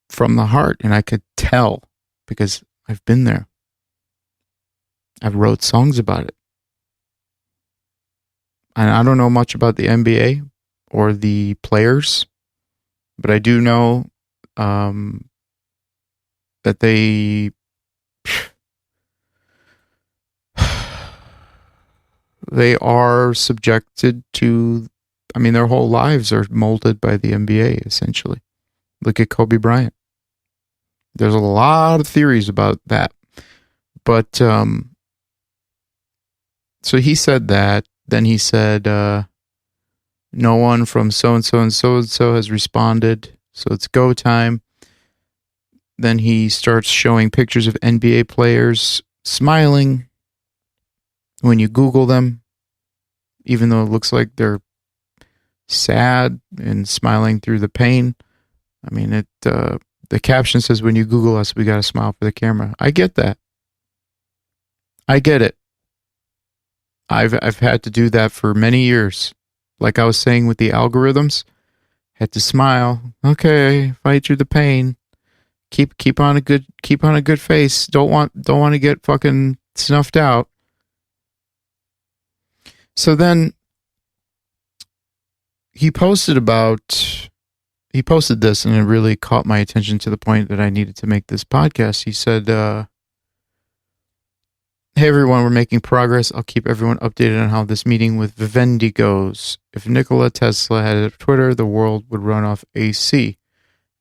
from the heart, and I could tell because I've been there. I've wrote songs about it. And I don't know much about the NBA or the players, but I do know that they are subjected to, their whole lives are molded by the NBA, essentially. Look at Kobe Bryant. There's a lot of theories about that. But, so he said that. Then he said, no one from so-and-so and so-and-so has responded, so it's go time. Then he starts showing pictures of NBA players smiling when you Google them, even though it looks like they're sad and smiling through the pain. The caption says, when you Google us, we got to smile for the camera. I get that. I get it. I've had to do that for many years. Like I was saying with the algorithms, had to smile. Okay, fight through the pain. Keep on a good face. Don't want to get fucking snuffed out. So then he posted this, and it really caught my attention to the point that I needed to make this podcast. He said, hey everyone, we're making progress. I'll keep everyone updated on how this meeting with Vivendi goes. If Nikola Tesla had a Twitter, the world would run off AC.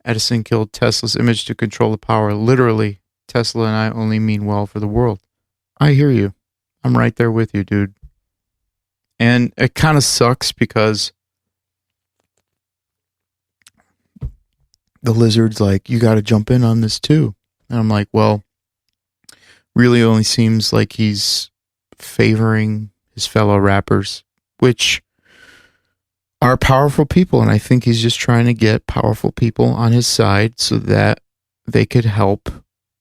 Edison killed Tesla's image to control the power. Literally, Tesla and I only mean well for the world. I hear you. I'm right there with you, dude. And it kind of sucks because the lizard's like, you got to jump in on this too. And I'm like, well, really only seems like he's favoring his fellow rappers, which are powerful people. And I think he's just trying to get powerful people on his side so that they could help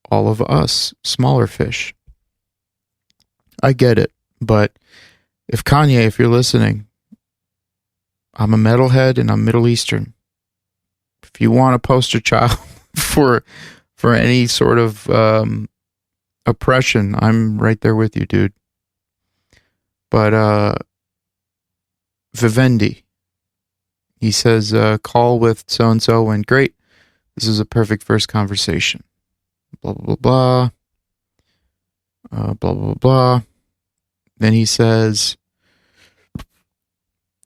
all of us smaller fish. I get it. But if Kanye, if you're listening, I'm a metalhead and I'm Middle Eastern. If you want a poster child for any sort of oppression, I'm right there with you, dude. But Vivendi, he says, call with so-and-so went great. This is a perfect first conversation. Blah, blah, blah, blah. Blah, blah, blah. Then he says,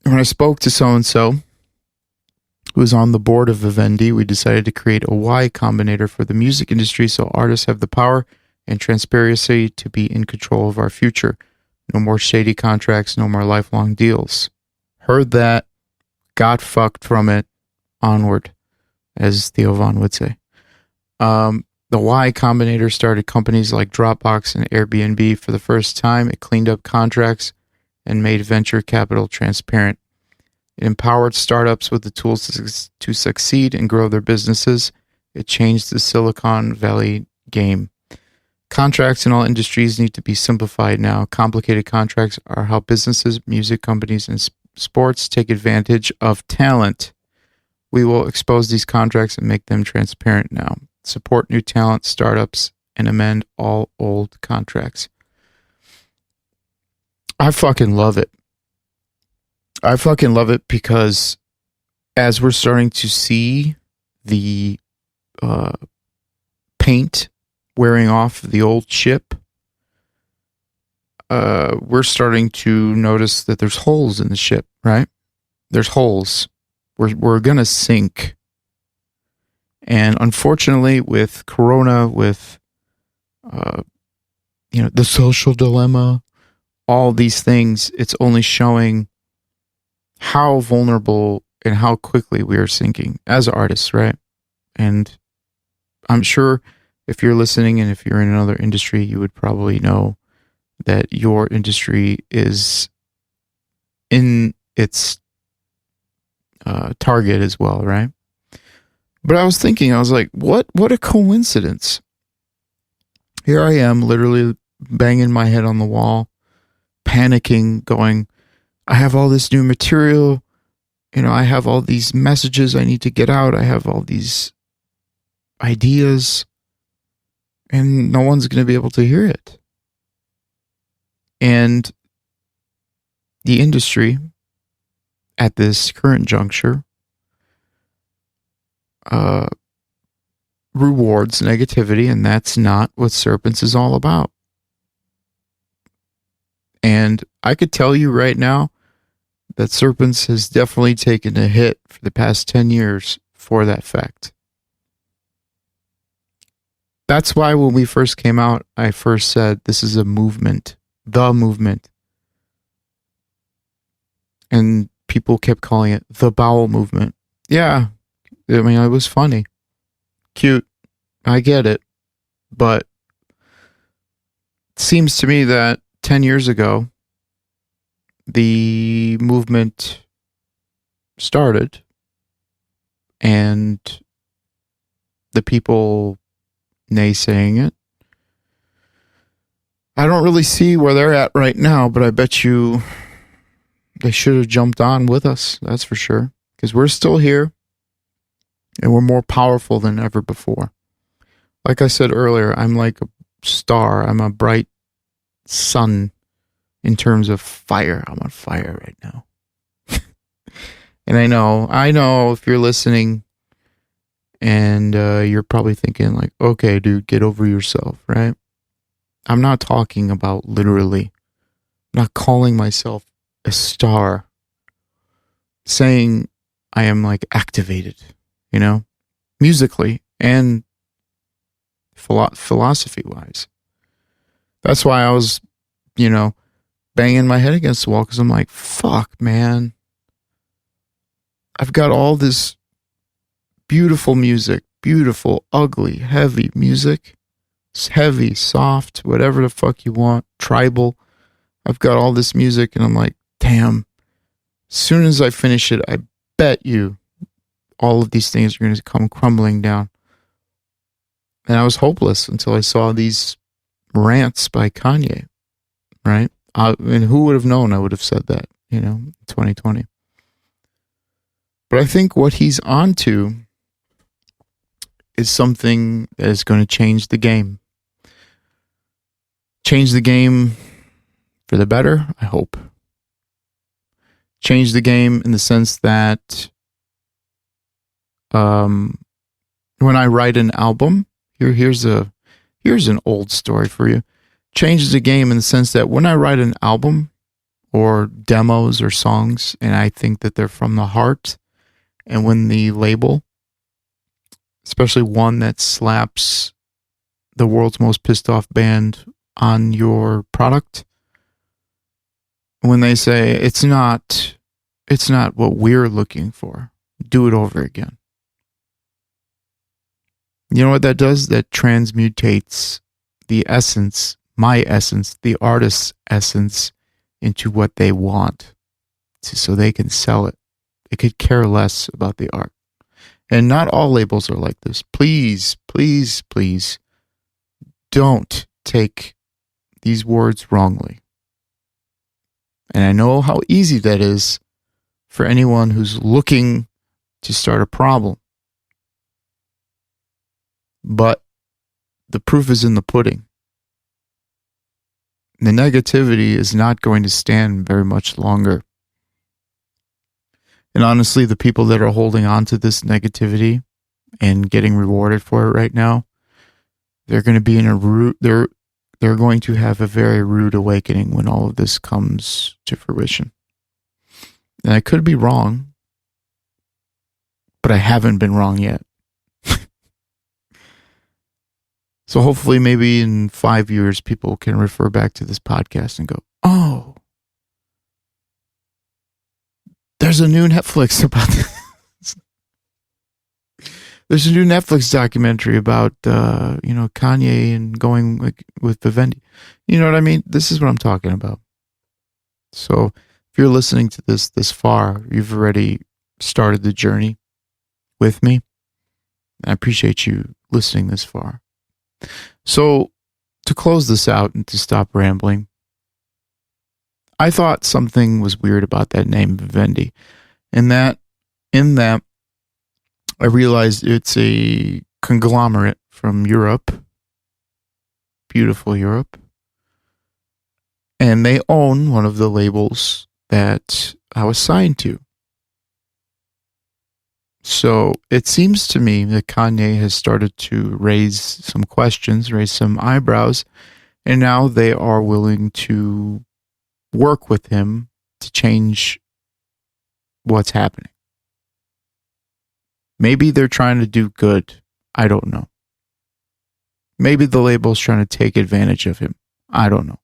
when I spoke to so-and-so, who is on the board of Vivendi, we decided to create a Y Combinator for the music industry so artists have the power and transparency to be in control of our future. No more shady contracts, no more lifelong deals. Heard that, got fucked from it, onward, as Theo Von would say. The Y Combinator started companies like Dropbox and Airbnb for the first time. It cleaned up contracts and made venture capital transparent. It empowered startups with the tools to succeed and grow their businesses. It changed the Silicon Valley game. Contracts in all industries need to be simplified now. Complicated contracts are how businesses, music companies, and sports take advantage of talent. We will expose these contracts and make them transparent now. Support new talent, startups, and amend all old contracts. I fucking love it. I fucking love it because as we're starting to see the paint wearing off the old chip, we're starting to notice that there's holes in the ship, right? There's holes. We're going to sink. And unfortunately, with Corona, with the social dilemma, all these things, it's only showing how vulnerable and how quickly we are sinking as artists, right? And I'm sure if you're listening and if you're in another industry, you would probably know that your industry is in its target as well, right? But I was thinking, I was like, what a coincidence. Here I am, literally banging my head on the wall, panicking, going, I have all this new material. I have all these messages I need to get out. I have all these ideas, and no one's going to be able to hear it. And the industry at this current juncture rewards negativity, and that's not what Serpents is all about. And I could tell you right now that Serpents has definitely taken a hit for the past 10 years for that fact. That's why when we first came out, I first said this is a movement, the movement. And people kept calling it the bowel movement. Yeah, I mean, it was funny. Cute. I get it. But it seems to me that 10 years ago, the movement started and the people naysaying it, I don't really see where they're at right now, but I bet you they should have jumped on with us. That's for sure. Because we're still here and we're more powerful than ever before. Like I said earlier, I'm like a star. I'm a bright sun in terms of fire. I'm on fire right now. And I know if you're listening and you're probably thinking like, okay, dude, get over yourself, right? I'm not talking about literally. I'm not calling myself a star. Saying I am like activated, musically and philosophy-wise. That's why I was, banging my head against the wall because I'm like, fuck, man. I've got all this beautiful music, beautiful, ugly, heavy music. It's heavy, soft, whatever the fuck you want, tribal. I've got all this music and I'm like, damn. As soon as I finish it, I bet you all of these things are going to come crumbling down. And I was hopeless until I saw these rants by Kanye, right? And who would have known I would have said that, in 2020. But I think what he's onto is something that is going to change the game. Change the game for the better, I hope. Change the game in the sense that when I write an album, here's an old story for you. Changes the game in the sense that when I write an album or demos or songs and I think that they're from the heart, and when the label, especially one that slaps the world's most pissed off band on your product, when they say it's not what we're looking for, do it over again. You know what that does? That transmutates the essence, my essence, the artist's essence, into what they want so they can sell it. They could care less about the art. And not all labels are like this. Please, please, please don't take these words wrongly. And I know how easy that is for anyone who's looking to start a problem. But the proof is in the pudding. The negativity is not going to stand very much longer. And honestly, the people that are holding on to this negativity and getting rewarded for it right now, they're going to be in a rude, they're going to have a very rude awakening when all of this comes to fruition. And I could be wrong, but I haven't been wrong yet. So hopefully maybe in 5 years, people can refer back to this podcast and go, oh, there's a new Netflix about this. There's a new Netflix documentary about, Kanye and going with Vivendi. You know what I mean? This is what I'm talking about. So if you're listening to this far, you've already started the journey with me. I appreciate you listening this far. So to close this out and to stop rambling, I thought something was weird about that name, Vivendi. And in that, I realized it's a conglomerate from Europe, beautiful Europe. And they own one of the labels that I was signed to. So it seems to me that Kanye has started to raise some questions, raise some eyebrows, and now they are willing to work with him to change what's happening. Maybe they're trying to do good. I don't know. Maybe the label's trying to take advantage of him. I don't know.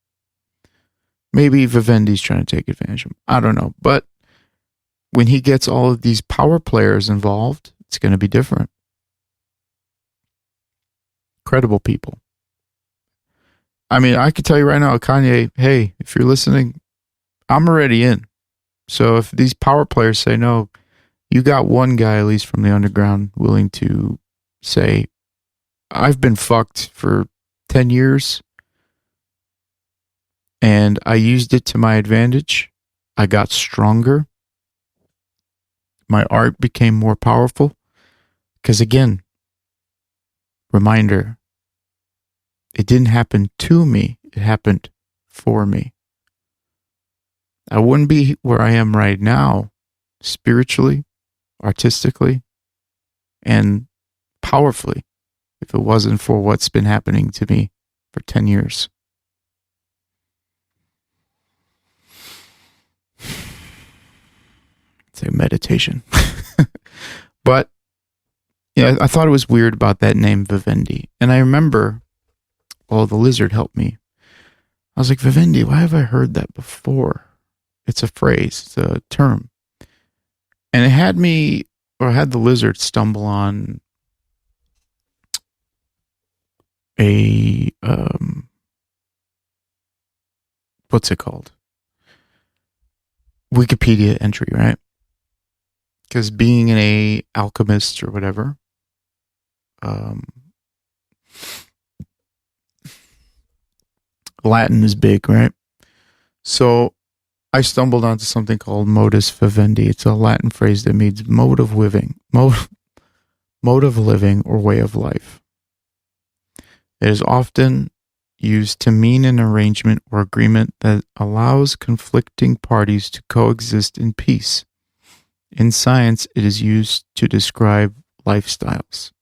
Maybe Vivendi's trying to take advantage of him. I don't know. But when he gets all of these power players involved, it's going to be different. Credible people. I mean, I can tell you right now, Kanye, hey, if you're listening, I'm already in. So if these power players say no, you got one guy, at least from the underground, willing to say, I've been fucked for 10 years and I used it to my advantage. I got stronger. My art became more powerful. Because again, reminder, it didn't happen to me. It happened for me. I wouldn't be where I am right now, spiritually, artistically, and powerfully, if it wasn't for what's been happening to me for 10 years. It's a meditation. But, yeah, I thought it was weird about that name, Vivendi. And I remember, well, the lizard helped me. I was like, Vivendi, why have I heard that before? It's a phrase, it's a term. And it had me, or I had the lizard stumble on a, what's it called? Wikipedia entry, right? Because being an alchemist or whatever, Latin is big, right? So I stumbled onto something called modus vivendi. It's a Latin phrase that means mode of living, mode of living or way of life. It is often used to mean an arrangement or agreement that allows conflicting parties to coexist in peace. In science, it is used to describe lifestyles.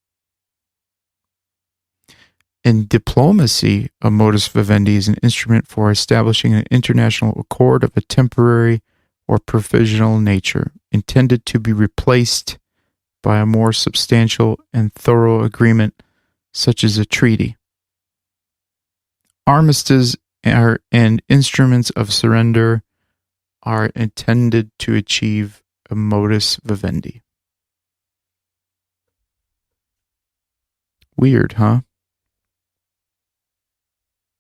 In diplomacy, a modus vivendi is an instrument for establishing an international accord of a temporary or provisional nature, intended to be replaced by a more substantial and thorough agreement, such as a treaty. Armistices and instruments of surrender are intended to achieve a modus vivendi. Weird, huh?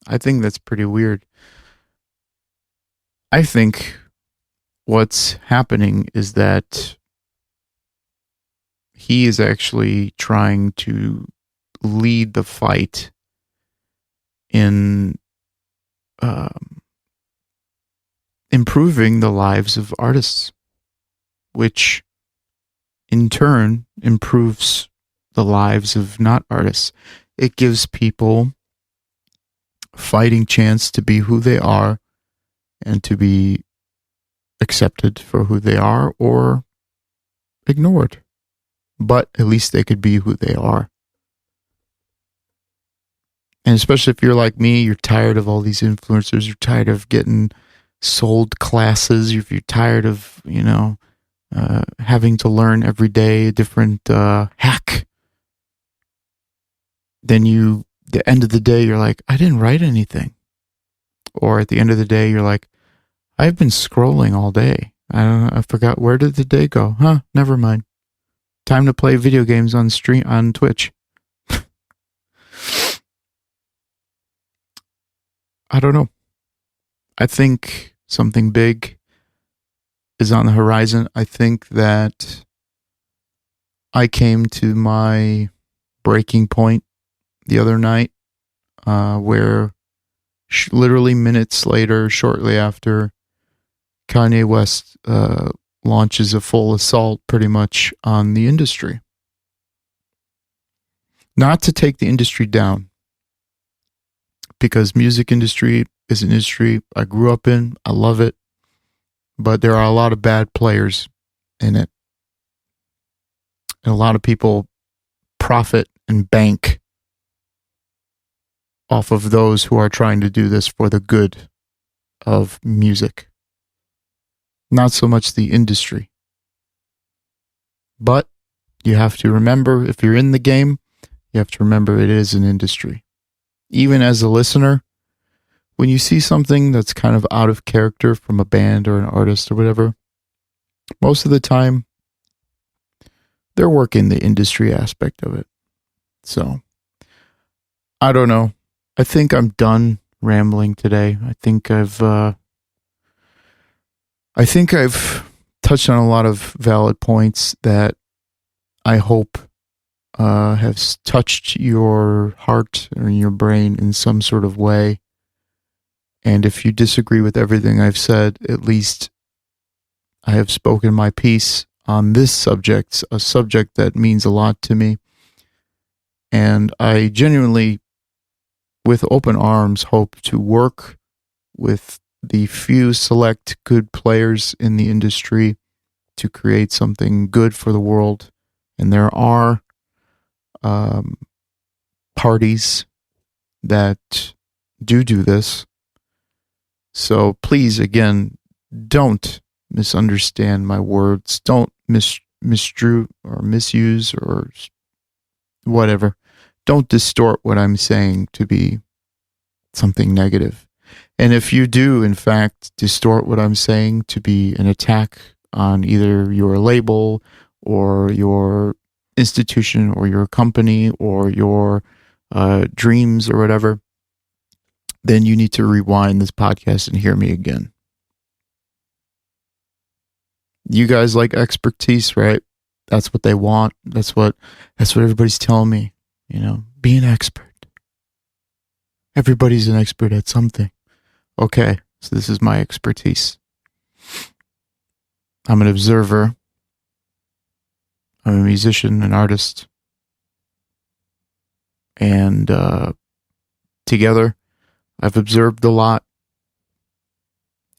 I think that's pretty weird. I think what's happening is that he is actually trying to lead the fight in improving the lives of artists, which in turn improves the lives of not artists. It gives people a fighting chance to be who they are and to be accepted for who they are or ignored. But at least they could be who they are. And especially if you're like me, you're tired of all these influencers, you're tired of getting sold classes, if you're tired of, having to learn every day a different hack, then the end of the day, you're like, I didn't write anything. Or at the end of the day, you're like, I've been scrolling all day. I forgot, where did the day go? Never mind. Time to play video games on Twitch. I don't know. I think something big is on the horizon. I think that I came to my breaking point the other night, where literally minutes later, shortly after, Kanye West launches a full assault pretty much on the industry. Not to take the industry down, because music industry is an industry I grew up in. I love it. But there are a lot of bad players in it. And a lot of people profit and bank off of those who are trying to do this for the good of music. Not so much the industry. But you have to remember, if you're in the game, you have to remember it is an industry. Even as a listener, when you see something that's kind of out of character from a band or an artist or whatever, most of the time, they're working the industry aspect of it. So, I don't know. I think I'm done rambling today. I think I've touched on a lot of valid points that I hope have touched your heart or your brain in some sort of way. And if you disagree with everything I've said, at least I have spoken my piece on this subject, a subject that means a lot to me. And I genuinely, with open arms, hope to work with the few select good players in the industry to create something good for the world. And there are parties that do this. So please, again, don't misunderstand my words. Don't misdrew or misuse or whatever. Don't distort what I'm saying to be something negative. And if you do, in fact, distort what I'm saying to be an attack on either your label or your institution or your company or your dreams or whatever, then you need to rewind this podcast and hear me again. You guys like expertise, right? That's what they want. That's what everybody's telling me. You know, be an expert. Everybody's an expert at something. Okay, so this is my expertise. I'm an observer. I'm a musician, an artist. And together, I've observed a lot.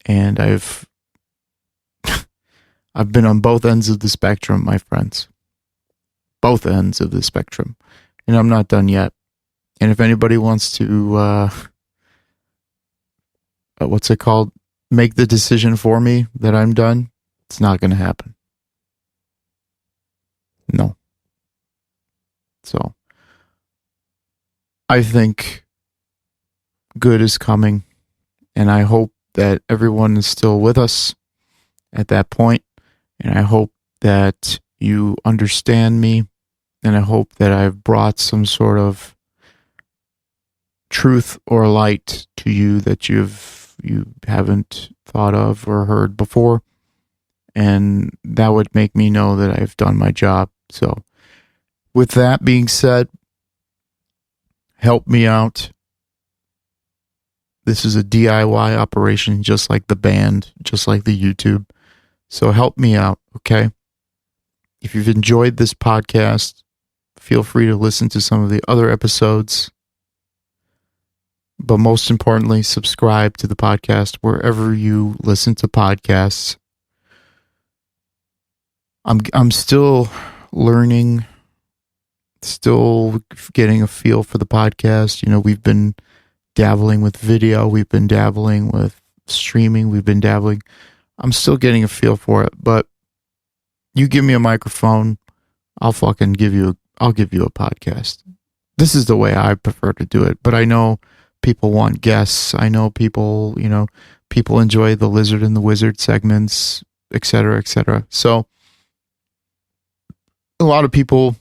And I've been on both ends of the spectrum, my friends. Both ends of the spectrum. And I'm not done yet. And if anybody wants to, what's it called? Make the decision for me that I'm done, it's not going to happen. No. So, I think good is coming. And I hope that everyone is still with us at that point. And I hope that you understand me. And I hope that I've brought some sort of truth or light to you that you haven't thought of or heard before. And that would make me know that I've done my job. So with that being said, help me out. This is a DIY operation, just like the band, just like the YouTube. So help me out, okay? If you've enjoyed this podcast, feel free to listen to some of the other episodes. But most importantly, subscribe to the podcast wherever you listen to podcasts. I'm still learning, still getting a feel for the podcast. You know, we've been dabbling with video, we've been dabbling with streaming, I'm still getting a feel for it, but you give me a microphone, I'll give you a podcast. This is the way I prefer to do it, but I know people want guests. I know people enjoy the Lizard and the Wizard segments, etc., etc. So a lot of people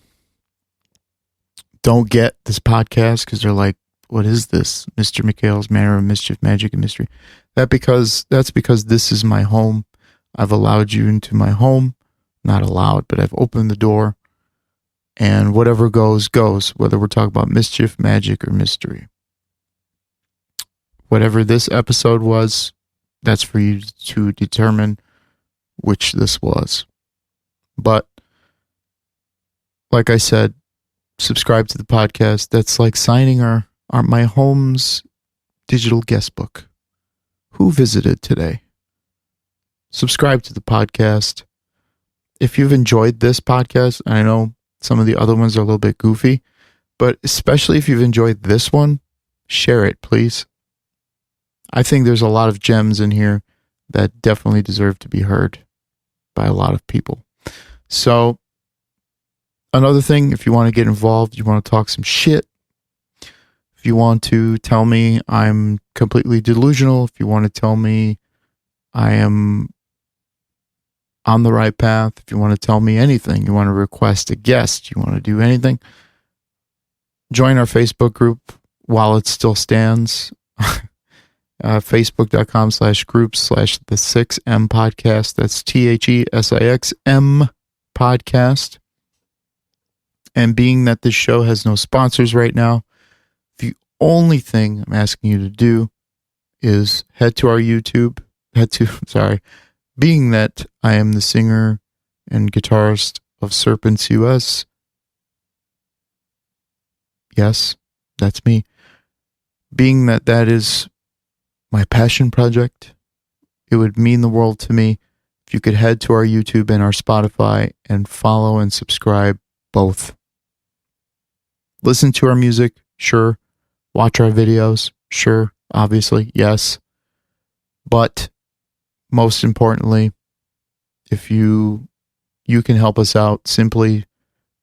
don't get this podcast because they're like, what is this? Mr. Mikhail's Manor of Mischief, Magick, and Mystery. That's because this is my home. I've allowed you into my home. Not allowed, but I've opened the door. And whatever goes, goes. Whether we're talking about mischief, magic, or mystery. Whatever this episode was, that's for you to determine which this was. But like I said, subscribe to the podcast. That's like signing my home's digital guest book. Who visited today? Subscribe to the podcast. If you've enjoyed this podcast, and I know some of the other ones are a little bit goofy, but especially if you've enjoyed this one, share it, please. I think there's a lot of gems in here that definitely deserve to be heard by a lot of people. So, another thing, if you want to get involved, you want to talk some shit, if you want to tell me I'm completely delusional, if you want to tell me I am on the right path, if you want to tell me anything, you want to request a guest, you want to do anything, join our Facebook group while it still stands. Facebook.com/groups/the6M podcast. That's THESIXM podcast. And being that this show has no sponsors right now, the only thing I'm asking you to do is head to our YouTube. Being that I am the singer and guitarist of Serpents US. Yes, that's me. Being that that is my passion project, it would mean the world to me if you could head to our YouTube and our Spotify and follow and subscribe both. Listen to our music, sure. Watch our videos, sure. Obviously, yes. But most importantly, if you can help us out simply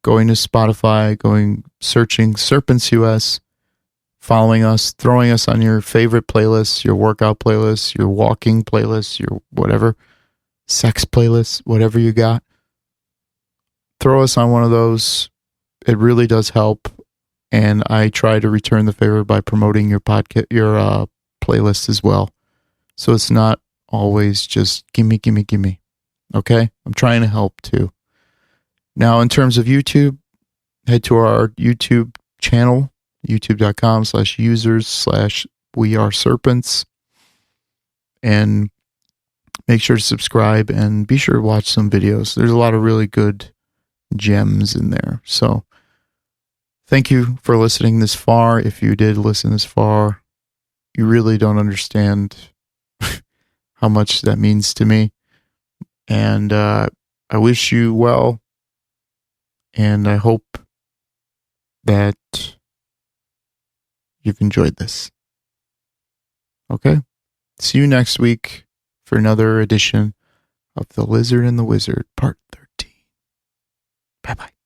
going to Spotify, searching Serpents US, following us, throwing us on your favorite playlists, your workout playlists, your walking playlists, your whatever, sex playlists, whatever you got. Throw us on one of those. It really does help. And I try to return the favor by promoting your podcast, your playlist as well. So it's not always just gimme. Okay? I'm trying to help too. Now, in terms of YouTube, head to our YouTube channel, youtube.com/users/weareserpents, and make sure to subscribe and be sure to watch some videos. There's a lot of really good gems in there. So thank you for listening this far. If you did listen this far, you really don't understand how much that means to me. And I wish you well. And I hope that you've enjoyed this. Okay? See you next week for another edition of The Lizard and the Wizard, Part 13. Bye-bye.